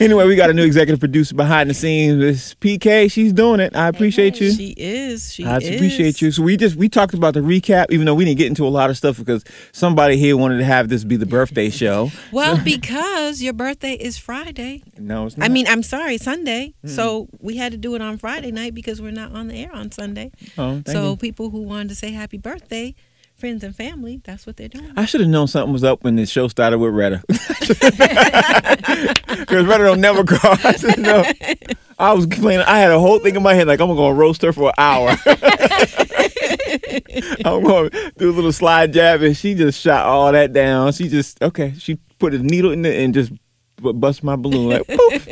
Anyway, we got a new executive producer behind the scenes. It's PK. She's doing it. I appreciate you. She is. I appreciate you. So we talked about the recap, even though we didn't get into a lot of stuff because somebody here wanted to have this be the birthday show. Well, because your birthday is Friday. No, it's not. I mean, I'm sorry, Sunday. So we had to do it on Friday night because we're not on the air on Sunday. Oh, thank you. People who wanted to say happy birthday, friends and family, that's what they're doing. I should have known something was up when the show started with Retta. Because Retta don't never call. I should know. I was complaining. I had a whole thing in my head like I'm going to roast her for an hour. I'm going to do a little slide jab, and she just shot all that down. She put a needle in it and just bust my balloon. Like, poof.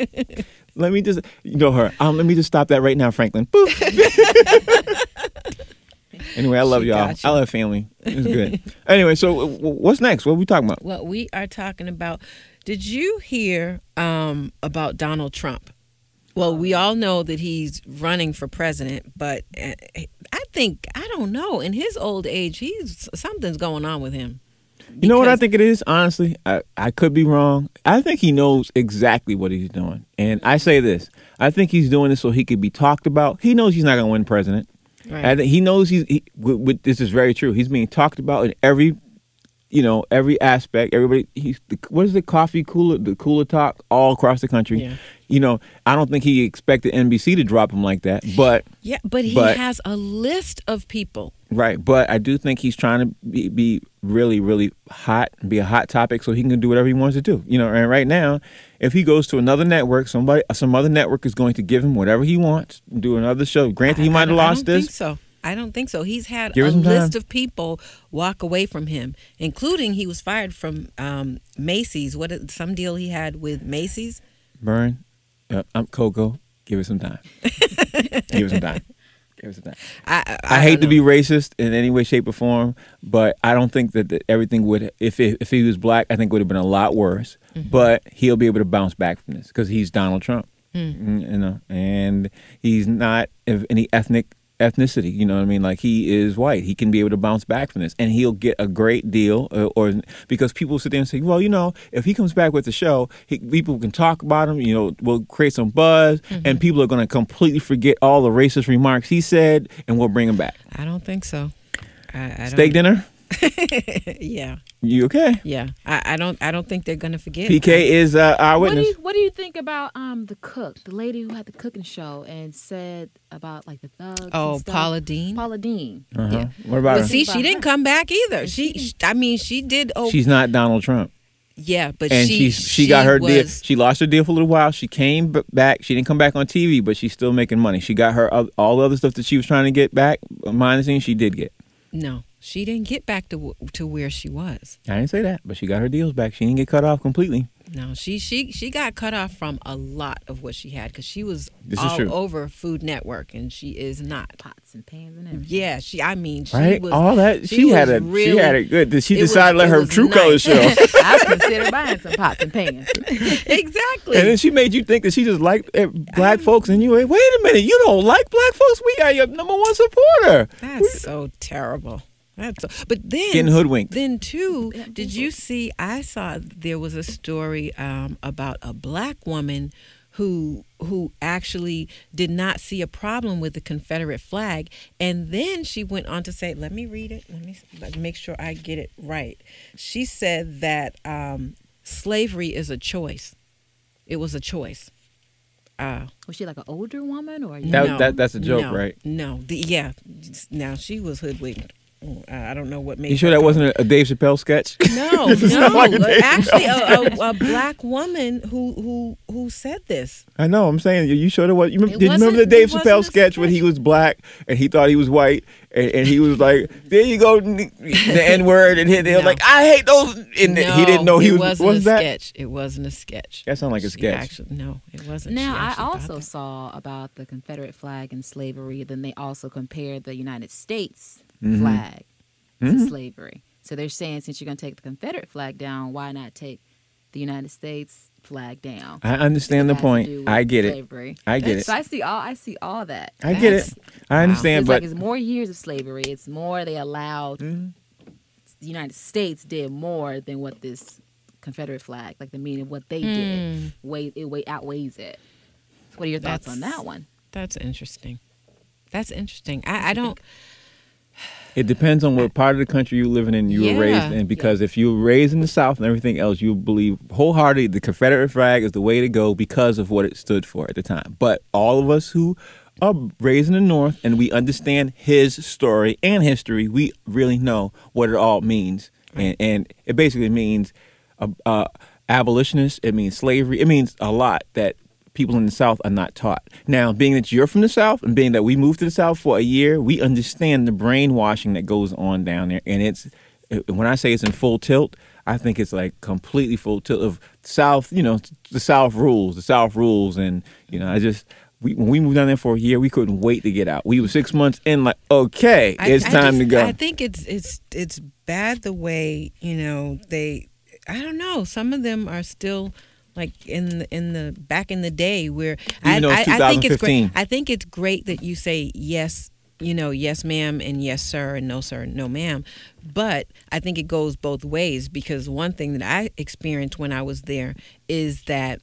Let me just, let me just stop that right now, Franklin. Poof. Anyway, I love y'all. I love family. It's good. Anyway, so what's next? What are we talking about? Well, we are talking about, did you hear about Donald Trump? Well, we all know that he's running for president, but I don't know. In his old age, something's going on with him. You know what I think it is? Honestly, I could be wrong. I think he knows exactly what he's doing. And I say this. I think he's doing this so he could be talked about. He knows he's not going to win president. Right. I think he knows this is very true. He's being talked about in every aspect. Everybody, what is the coffee cooler, the cooler talk all across the country. Yeah. I don't think he expected NBC to drop him like that, but he has a list of people. Right, but I do think he's trying to be really, really hot, be a hot topic, so he can do whatever he wants to do. And right now, if he goes to another network, some other network is going to give him whatever he wants, do another show. Granted, he might have lost this. I don't think so. He's had a list of people walk away from him, including he was fired from Macy's. Some deal he had with Macy's? Burn, I'm Coco. Give it some time. Give it some time. I hate to be racist in any way, shape, or form, but I don't think that everything would. If he was black, I think it would have been a lot worse. Mm-hmm. But he'll be able to bounce back from this because he's Donald Trump, and he's not of any ethnicity. You know what I mean? Like, he is white. He can be able to bounce back from this, and he'll get a great deal. Or because people sit there and say, well, if he comes back with the show, people can talk about him. We'll create some buzz, and people are going to completely forget all the racist remarks he said, and we'll bring him back. I don't think so. Steak dinner? Yeah. You okay? Yeah. I don't think they're gonna forget. PK is our witness. What do you think about the cook, the lady who had the cooking show and said about like the thugs? Oh, Paula Deen. Paula Deen. Yeah. What about her? See, she didn't come back either. She did. Oh, she's not Donald Trump. Yeah, but she got her deal. She lost her deal for a little while. She came back. She didn't come back on TV, but she's still making money. She got her all the other stuff that she was trying to get back. Behind the scenes, she did get. No. She didn't get back to where she was. I didn't say that, but she got her deals back. She didn't get cut off completely. No, she got cut off from a lot of what she had because she was all over Food Network, and she is not. Pots and pans and everything. Yeah, she right? was all that. She had it good. Did she decide to let her true colors show? I consider buying some pots and pans. Exactly. And then she made you think that she just liked black folks, and you wait a minute, you don't like black folks? We are your #1 supporter. That's so terrible. But then getting hoodwinked. Then too, did you see? I saw there was a story about a black woman who actually did not see a problem with the Confederate flag, and then she went on to say, "Let me read it. Let me make sure I get it right." She said that slavery is a choice. It was a choice. Was she like an older woman or that's a joke, right? No. Now she was hoodwinked. I don't know what made. You sure that wasn't a Dave Chappelle sketch? No, actually, a black woman who said this. I know. I'm saying, you sure that was? Did you remember the Dave Chappelle sketch when he was black and he thought he was white and he was like, "There you go, the N-word," and they were like, "I hate those." And he didn't know he was. Wasn't a sketch. It wasn't a sketch. That sounded like a sketch. Actually, no, it wasn't. Now I also saw about the Confederate flag and slavery. Then they also compared the United States flag to slavery. So they're saying, since you're going to take the Confederate flag down, why not take the United States flag down? I understand the point. I get slavery. It. I get it. So I see all that. I get it. I understand, but it's more years of slavery. It's more they allowed. The United States did more than what this Confederate flag, like the meaning of what they did, it outweighs it. What are your thoughts on that one? That's interesting. I don't. It depends on what part of the country you're living in, you were raised in. Because if you were raised in the South and everything else, you believe wholeheartedly the Confederate flag is the way to go because of what it stood for at the time. But all of us who are raised in the North and we understand his story and history, we really know what it all means. And it basically means abolitionists. It means slavery. It means a lot that people in the South are not taught. Now, being that you're from the South and being that we moved to the South for a year, we understand the brainwashing that goes on down there. And when I say it's in full tilt, I think it's like completely full tilt of South, the South rules. And, when we moved down there for a year, we couldn't wait to get out. We were 6 months in, like, okay, it's time to go. I think it's bad the way, I don't know. Some of them are still like in the back in the day where I think it's great. I think it's great that you say yes, yes ma'am and yes sir and no sir, no ma'am. But I think it goes both ways, because one thing that I experienced when I was there is that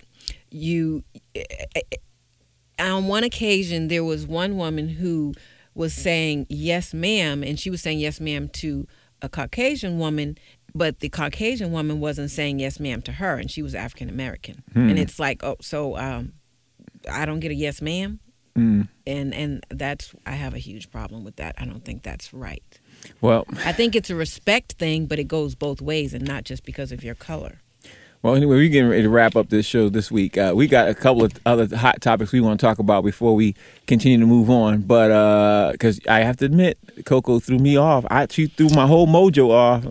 on one occasion there was one woman who was saying yes, ma'am, and she was saying yes, ma'am to a Caucasian woman, but the Caucasian woman wasn't saying yes, ma'am to her, and she was African American. And it's like, oh, so I don't get a yes, ma'am, and that's, I have a huge problem with that. I don't think that's right. Well, I think it's a respect thing, but it goes both ways, and not just because of your color. Well, anyway, we're getting ready to wrap up this show this week. We got a couple of other hot topics we want to talk about before we continue to move on. But because I have to admit, Coco threw me off. She threw my whole mojo off.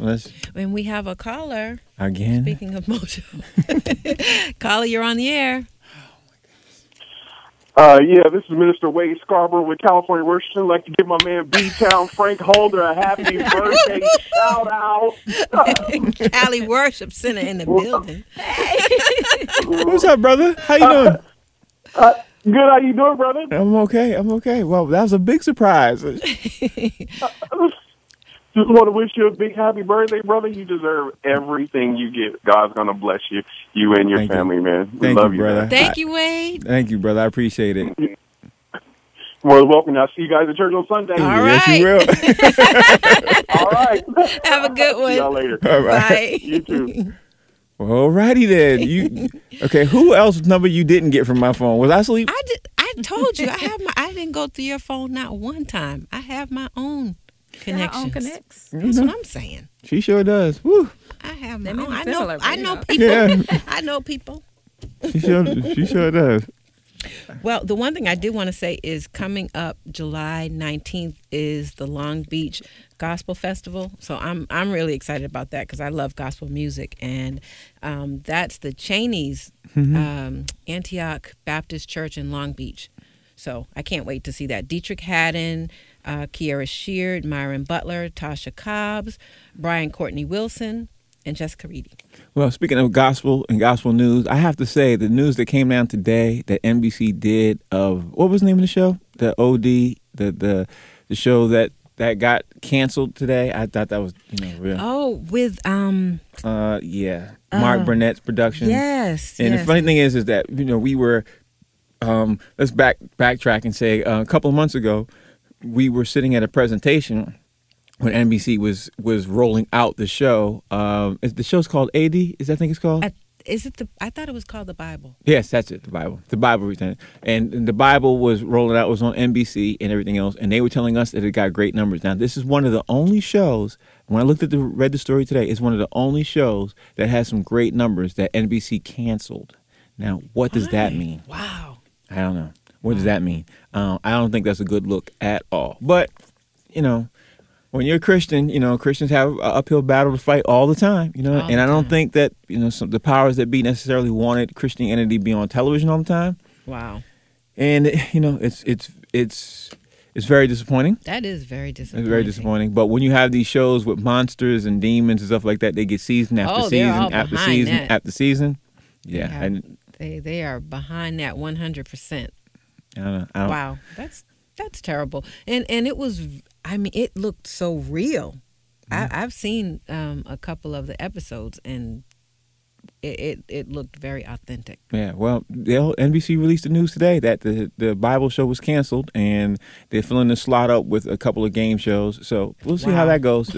When we have a caller. Again? Speaking of mojo. Caller, you're on the air. Yeah, this is Minister Wade Scarborough with California Worship. I'd like to give my man B-Town Frank Holder a happy birthday shout out. Cali Worship Center in the building. What's up, brother? How you doing? Good. How you doing, brother? I'm okay. Well, that was a big surprise. Just want to wish you a big happy birthday, brother. You deserve everything you get. God's going to bless you, you and your family, man. We love you, brother. Man. Thank you, Wade. Thank you, brother. I appreciate it. Well, welcome. I'll see you guys at church on Sunday. All right. Yes, you will. All right. Have a good one. See y'all later. All right. Bye. You too. Well, all righty then. Okay, who else's number you didn't get from my phone? Was I asleep? I told you. I didn't go through your phone not one time. I have my own connections. That's what I'm saying. She sure does. Woo. I have my They may own. be I similar, know but people. Yeah. I know people. She sure does. Well, the one thing I did want to say is coming up July 19th is the Long Beach Gospel Festival. So I'm really excited about that because I love gospel music. And that's the Cheney's Antioch Baptist Church in Long Beach. So I can't wait to see that. Dietrich Haddon, Kiara Sheard, Myron Butler, Tasha Cobbs, Brian Courtney Wilson, and Jessica Reedy. Well, speaking of gospel and gospel news, I have to say the news that came down today that NBC did of, what was the name of the show? The OD, the show that got canceled today. I thought that was, real. Oh, with Mark Burnett's production. Yes. And the funny thing is that we were let's backtrack and say a couple of months ago we were sitting at a presentation when NBC was rolling out the show. The show's called AD. Is that I think it's called? I thought it was called The Bible. Yes, that's it. The Bible. The Bible return. And the Bible was rolling out. It was on NBC and everything else. And they were telling us that it got great numbers. Now, this is one of the only shows. When I read the story today, it's one of the only shows that has some great numbers that NBC canceled. Now, what does that mean? Wow. I don't know. What does that mean? I don't think that's a good look at all. But, when you're a Christian, Christians have an uphill battle to fight all the time, and I don't think that, the powers that be necessarily wanted Christianity to be on television all the time. Wow. And, it's very disappointing. That is very disappointing. It's very disappointing. But when you have these shows with monsters and demons and stuff like that, they get season after season after season after season. Yeah. They are behind that 100%. I don't know. Wow. That's terrible. And it was, it looked so real. I've seen a couple of the episodes, and it looked very authentic. Yeah, well, NBC released the news today that the Bible show was canceled, and they're filling the slot up with a couple of game shows. So we'll see how that goes.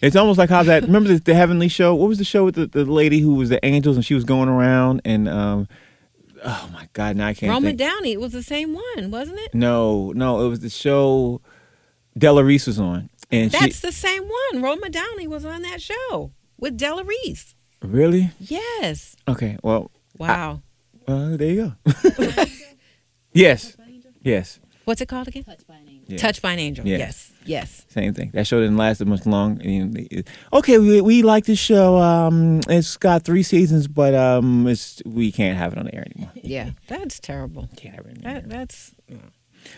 It's almost like how that, remember the Heavenly Show? What was the show with the lady who was the angels, and she was going around, and oh my God, now I can't Roma think. Downey, it was the same one, wasn't it? No, it was the show Della Reese was on. And that's the same one. Roma Downey was on that show with Della Reese. Really? Yes. Okay, well. Wow. There you go. Yes. What's it called again? Touched by an Angel. Yeah. Touched by an Angel. Yeah. Yes. Same thing. That show didn't last that much long. Okay, we like this show. It's got 3 seasons, but we can't have it on the air anymore. Yeah, that's terrible. Can't have it anymore. That's.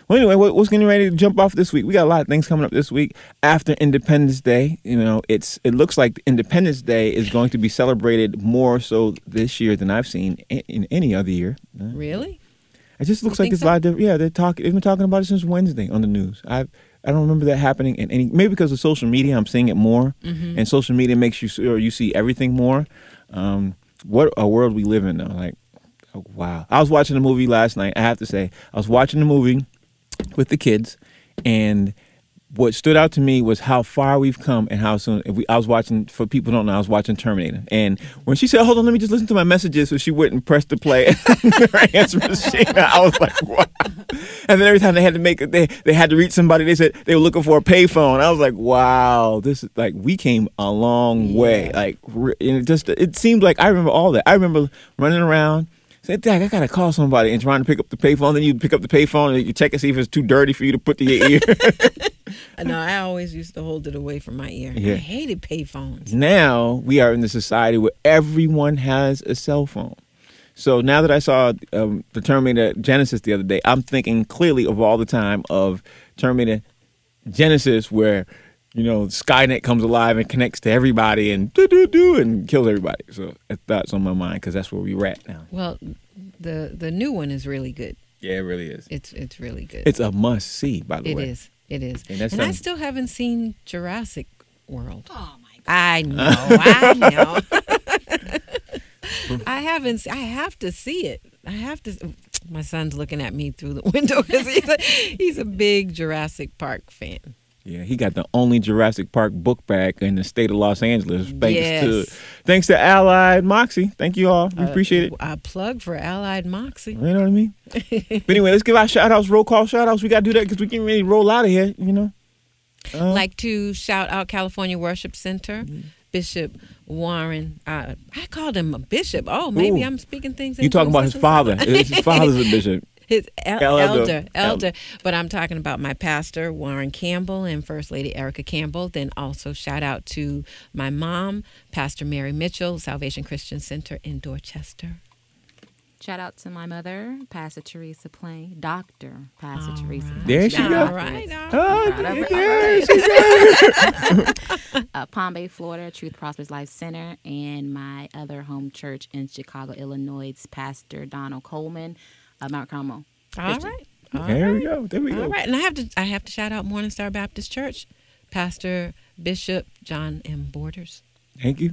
Well, anyway, what's getting ready to jump off this week? We got a lot of things coming up this week after Independence Day. It looks like Independence Day is going to be celebrated more so this year than I've seen in any other year. Really? It just looks like it's a lot of different. Yeah, they've been talking about it since Wednesday on the news. I don't remember that happening in any. Maybe because of social media, I'm seeing it more, and social media makes you see everything more. What a world we live in, though. Like, oh, wow. I was watching a movie last night. I have to say, I was watching the movie with the kids, And what stood out to me was how far we've come and how soon. I was watching, for people who don't know, I was watching Terminator. And when she said, hold on, let me just listen to my messages, so she wouldn't press the play on her answer machine, I was like, wow. And then every time they had to make it, they had to reach somebody, they said they were looking for a payphone. I was like, wow, this is like, we came a long way. Like, and it seemed like, I remember all that. I remember running around, said, Dad, I got to call somebody, and trying to pick up the payphone. Then you pick up the payphone and you check and see if it's too dirty for you to put to your ear. No, I always used to hold it away from my ear. Yeah. I hated payphones. Now we are in the society where everyone has a cell phone. So now that I saw the Terminator Genesis the other day, I'm thinking clearly of all the time of Terminator Genesis where, you know, Skynet comes alive and connects to everybody and and kills everybody. So that's on my mind because that's where we're at now. Well, the new one is really good. Yeah, it really is. It's really good. It's a must see, by the way. It is. It is. And I still haven't seen Jurassic World. Oh my God. I know. I haven't. I have to see it. I have to. My son's looking at me through the window because he's a big Jurassic Park fan. Yeah, he got the only Jurassic Park book bag in the state of Los Angeles. Thanks to Allied Moxie. Thank you all. We appreciate it. A plug for Allied Moxie. You know what I mean? But anyway, let's give our shout-outs, roll call shout-outs. We got to do that because we can't really roll out of here, you know. Like to shout out California Worship Center, Bishop Warren. I called him a bishop. Oh, maybe I'm speaking things. You talking about his father. His father's a bishop. His elder. But I'm talking about my pastor, Warren Campbell, and First Lady Erica Campbell. Then also shout out to my mom, Pastor Mary Mitchell, Salvation Christian Center in Dorchester. Shout out to my mother, Pastor Teresa Plain, Dr. Pastor Teresa Plain. There she goes. All right. Palm Bay, Florida, Truth Prospers Life Center, and my other home church in Chicago, Illinois, Pastor Donald Coleman, Mount Carmel. All right. There we go. All right. And I have to shout out Morningstar Baptist Church, Pastor Bishop John M. Borders. Thank you.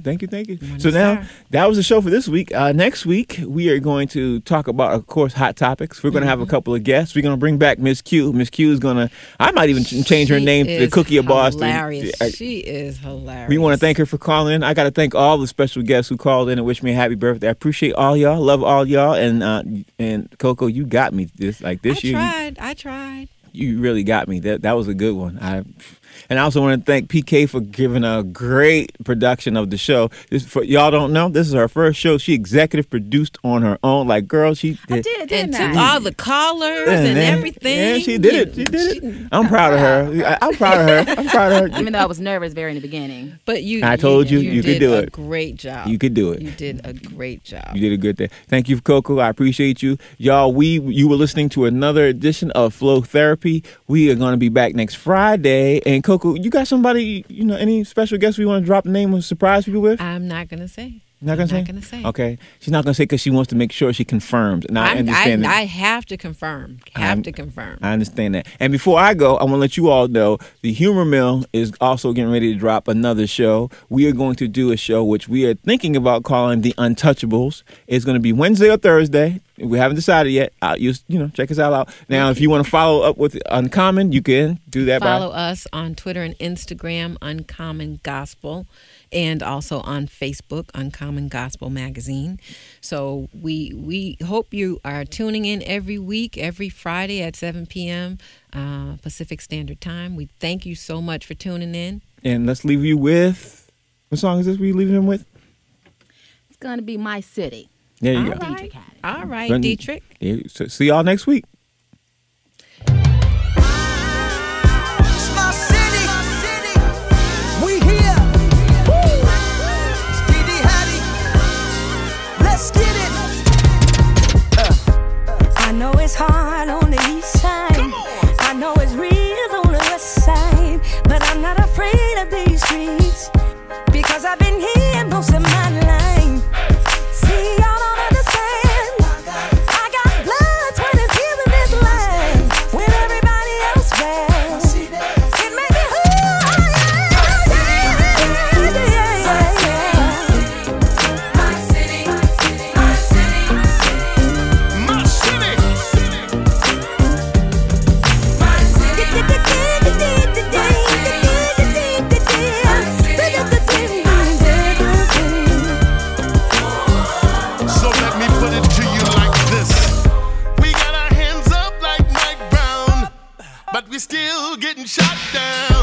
So now, that was the show for this week. Next week, we are going to talk about, of course, hot topics. We're going to have a couple of guests. We're going to bring back Miss Q. Miss Q is going to, I might even change her name to Cookie of Boston. Hilarious. She is hilarious. We want to thank her for calling in. I got to thank all the special guests who called in and wished me a happy birthday. I appreciate all y'all. Love all y'all. And Coco, you got me this year. I tried. You really got me. That was a good one. And I also want to thank PK for giving a great production of the show. For y'all don't know, this is her first show. She executive produced on her own. Like, girl, she did. And took all the callers and everything. Yeah, she did it. She did it. I'm proud of her. I'm proud of her. Even though I was nervous very in the beginning. But I told you could do it. You did a great job. You could do it. You did a great job. You did a good thing. Thank you, Coco. I appreciate you. Y'all, you were listening to another edition of Flow Therapy. We are going to be back next Friday. And Coco, you got somebody, any special guests we want to drop the name and surprise people with? I'm not going to say. Not going to say? Okay. She's not going to say because she wants to make sure she confirms. And I understand that. I have to confirm. I understand that. And before I go, I want to let you all know the Humor Mill is also getting ready to drop another show. We are going to do a show which we are thinking about calling The Untouchables. It's going to be Wednesday or Thursday. We haven't decided yet. Check us out. Now, if you want to follow up with Uncommon, you can do that. Follow us on Twitter and Instagram, Uncommon Gospel, and also on Facebook, Uncommon Gospel Magazine. So we hope you are tuning in every week, every Friday at 7 p.m. Pacific Standard Time. We thank you so much for tuning in. And let's leave you with, what song is this we're leaving them with? It's going to be My City. There you go. Dietrich had it. All right, Dietrich. Yeah, so see y'all next week. It's my city. We here. Woo. Speedy Hattie. Let's get it. I know it's hard on the east side. I know it's real on the west side. But I'm not afraid of these streets because I've been here most of my life. See, y'all don't understand. I got blood, sweat, and tears in this land. When everybody else fails, it makes me who I am. My city. getting shot down.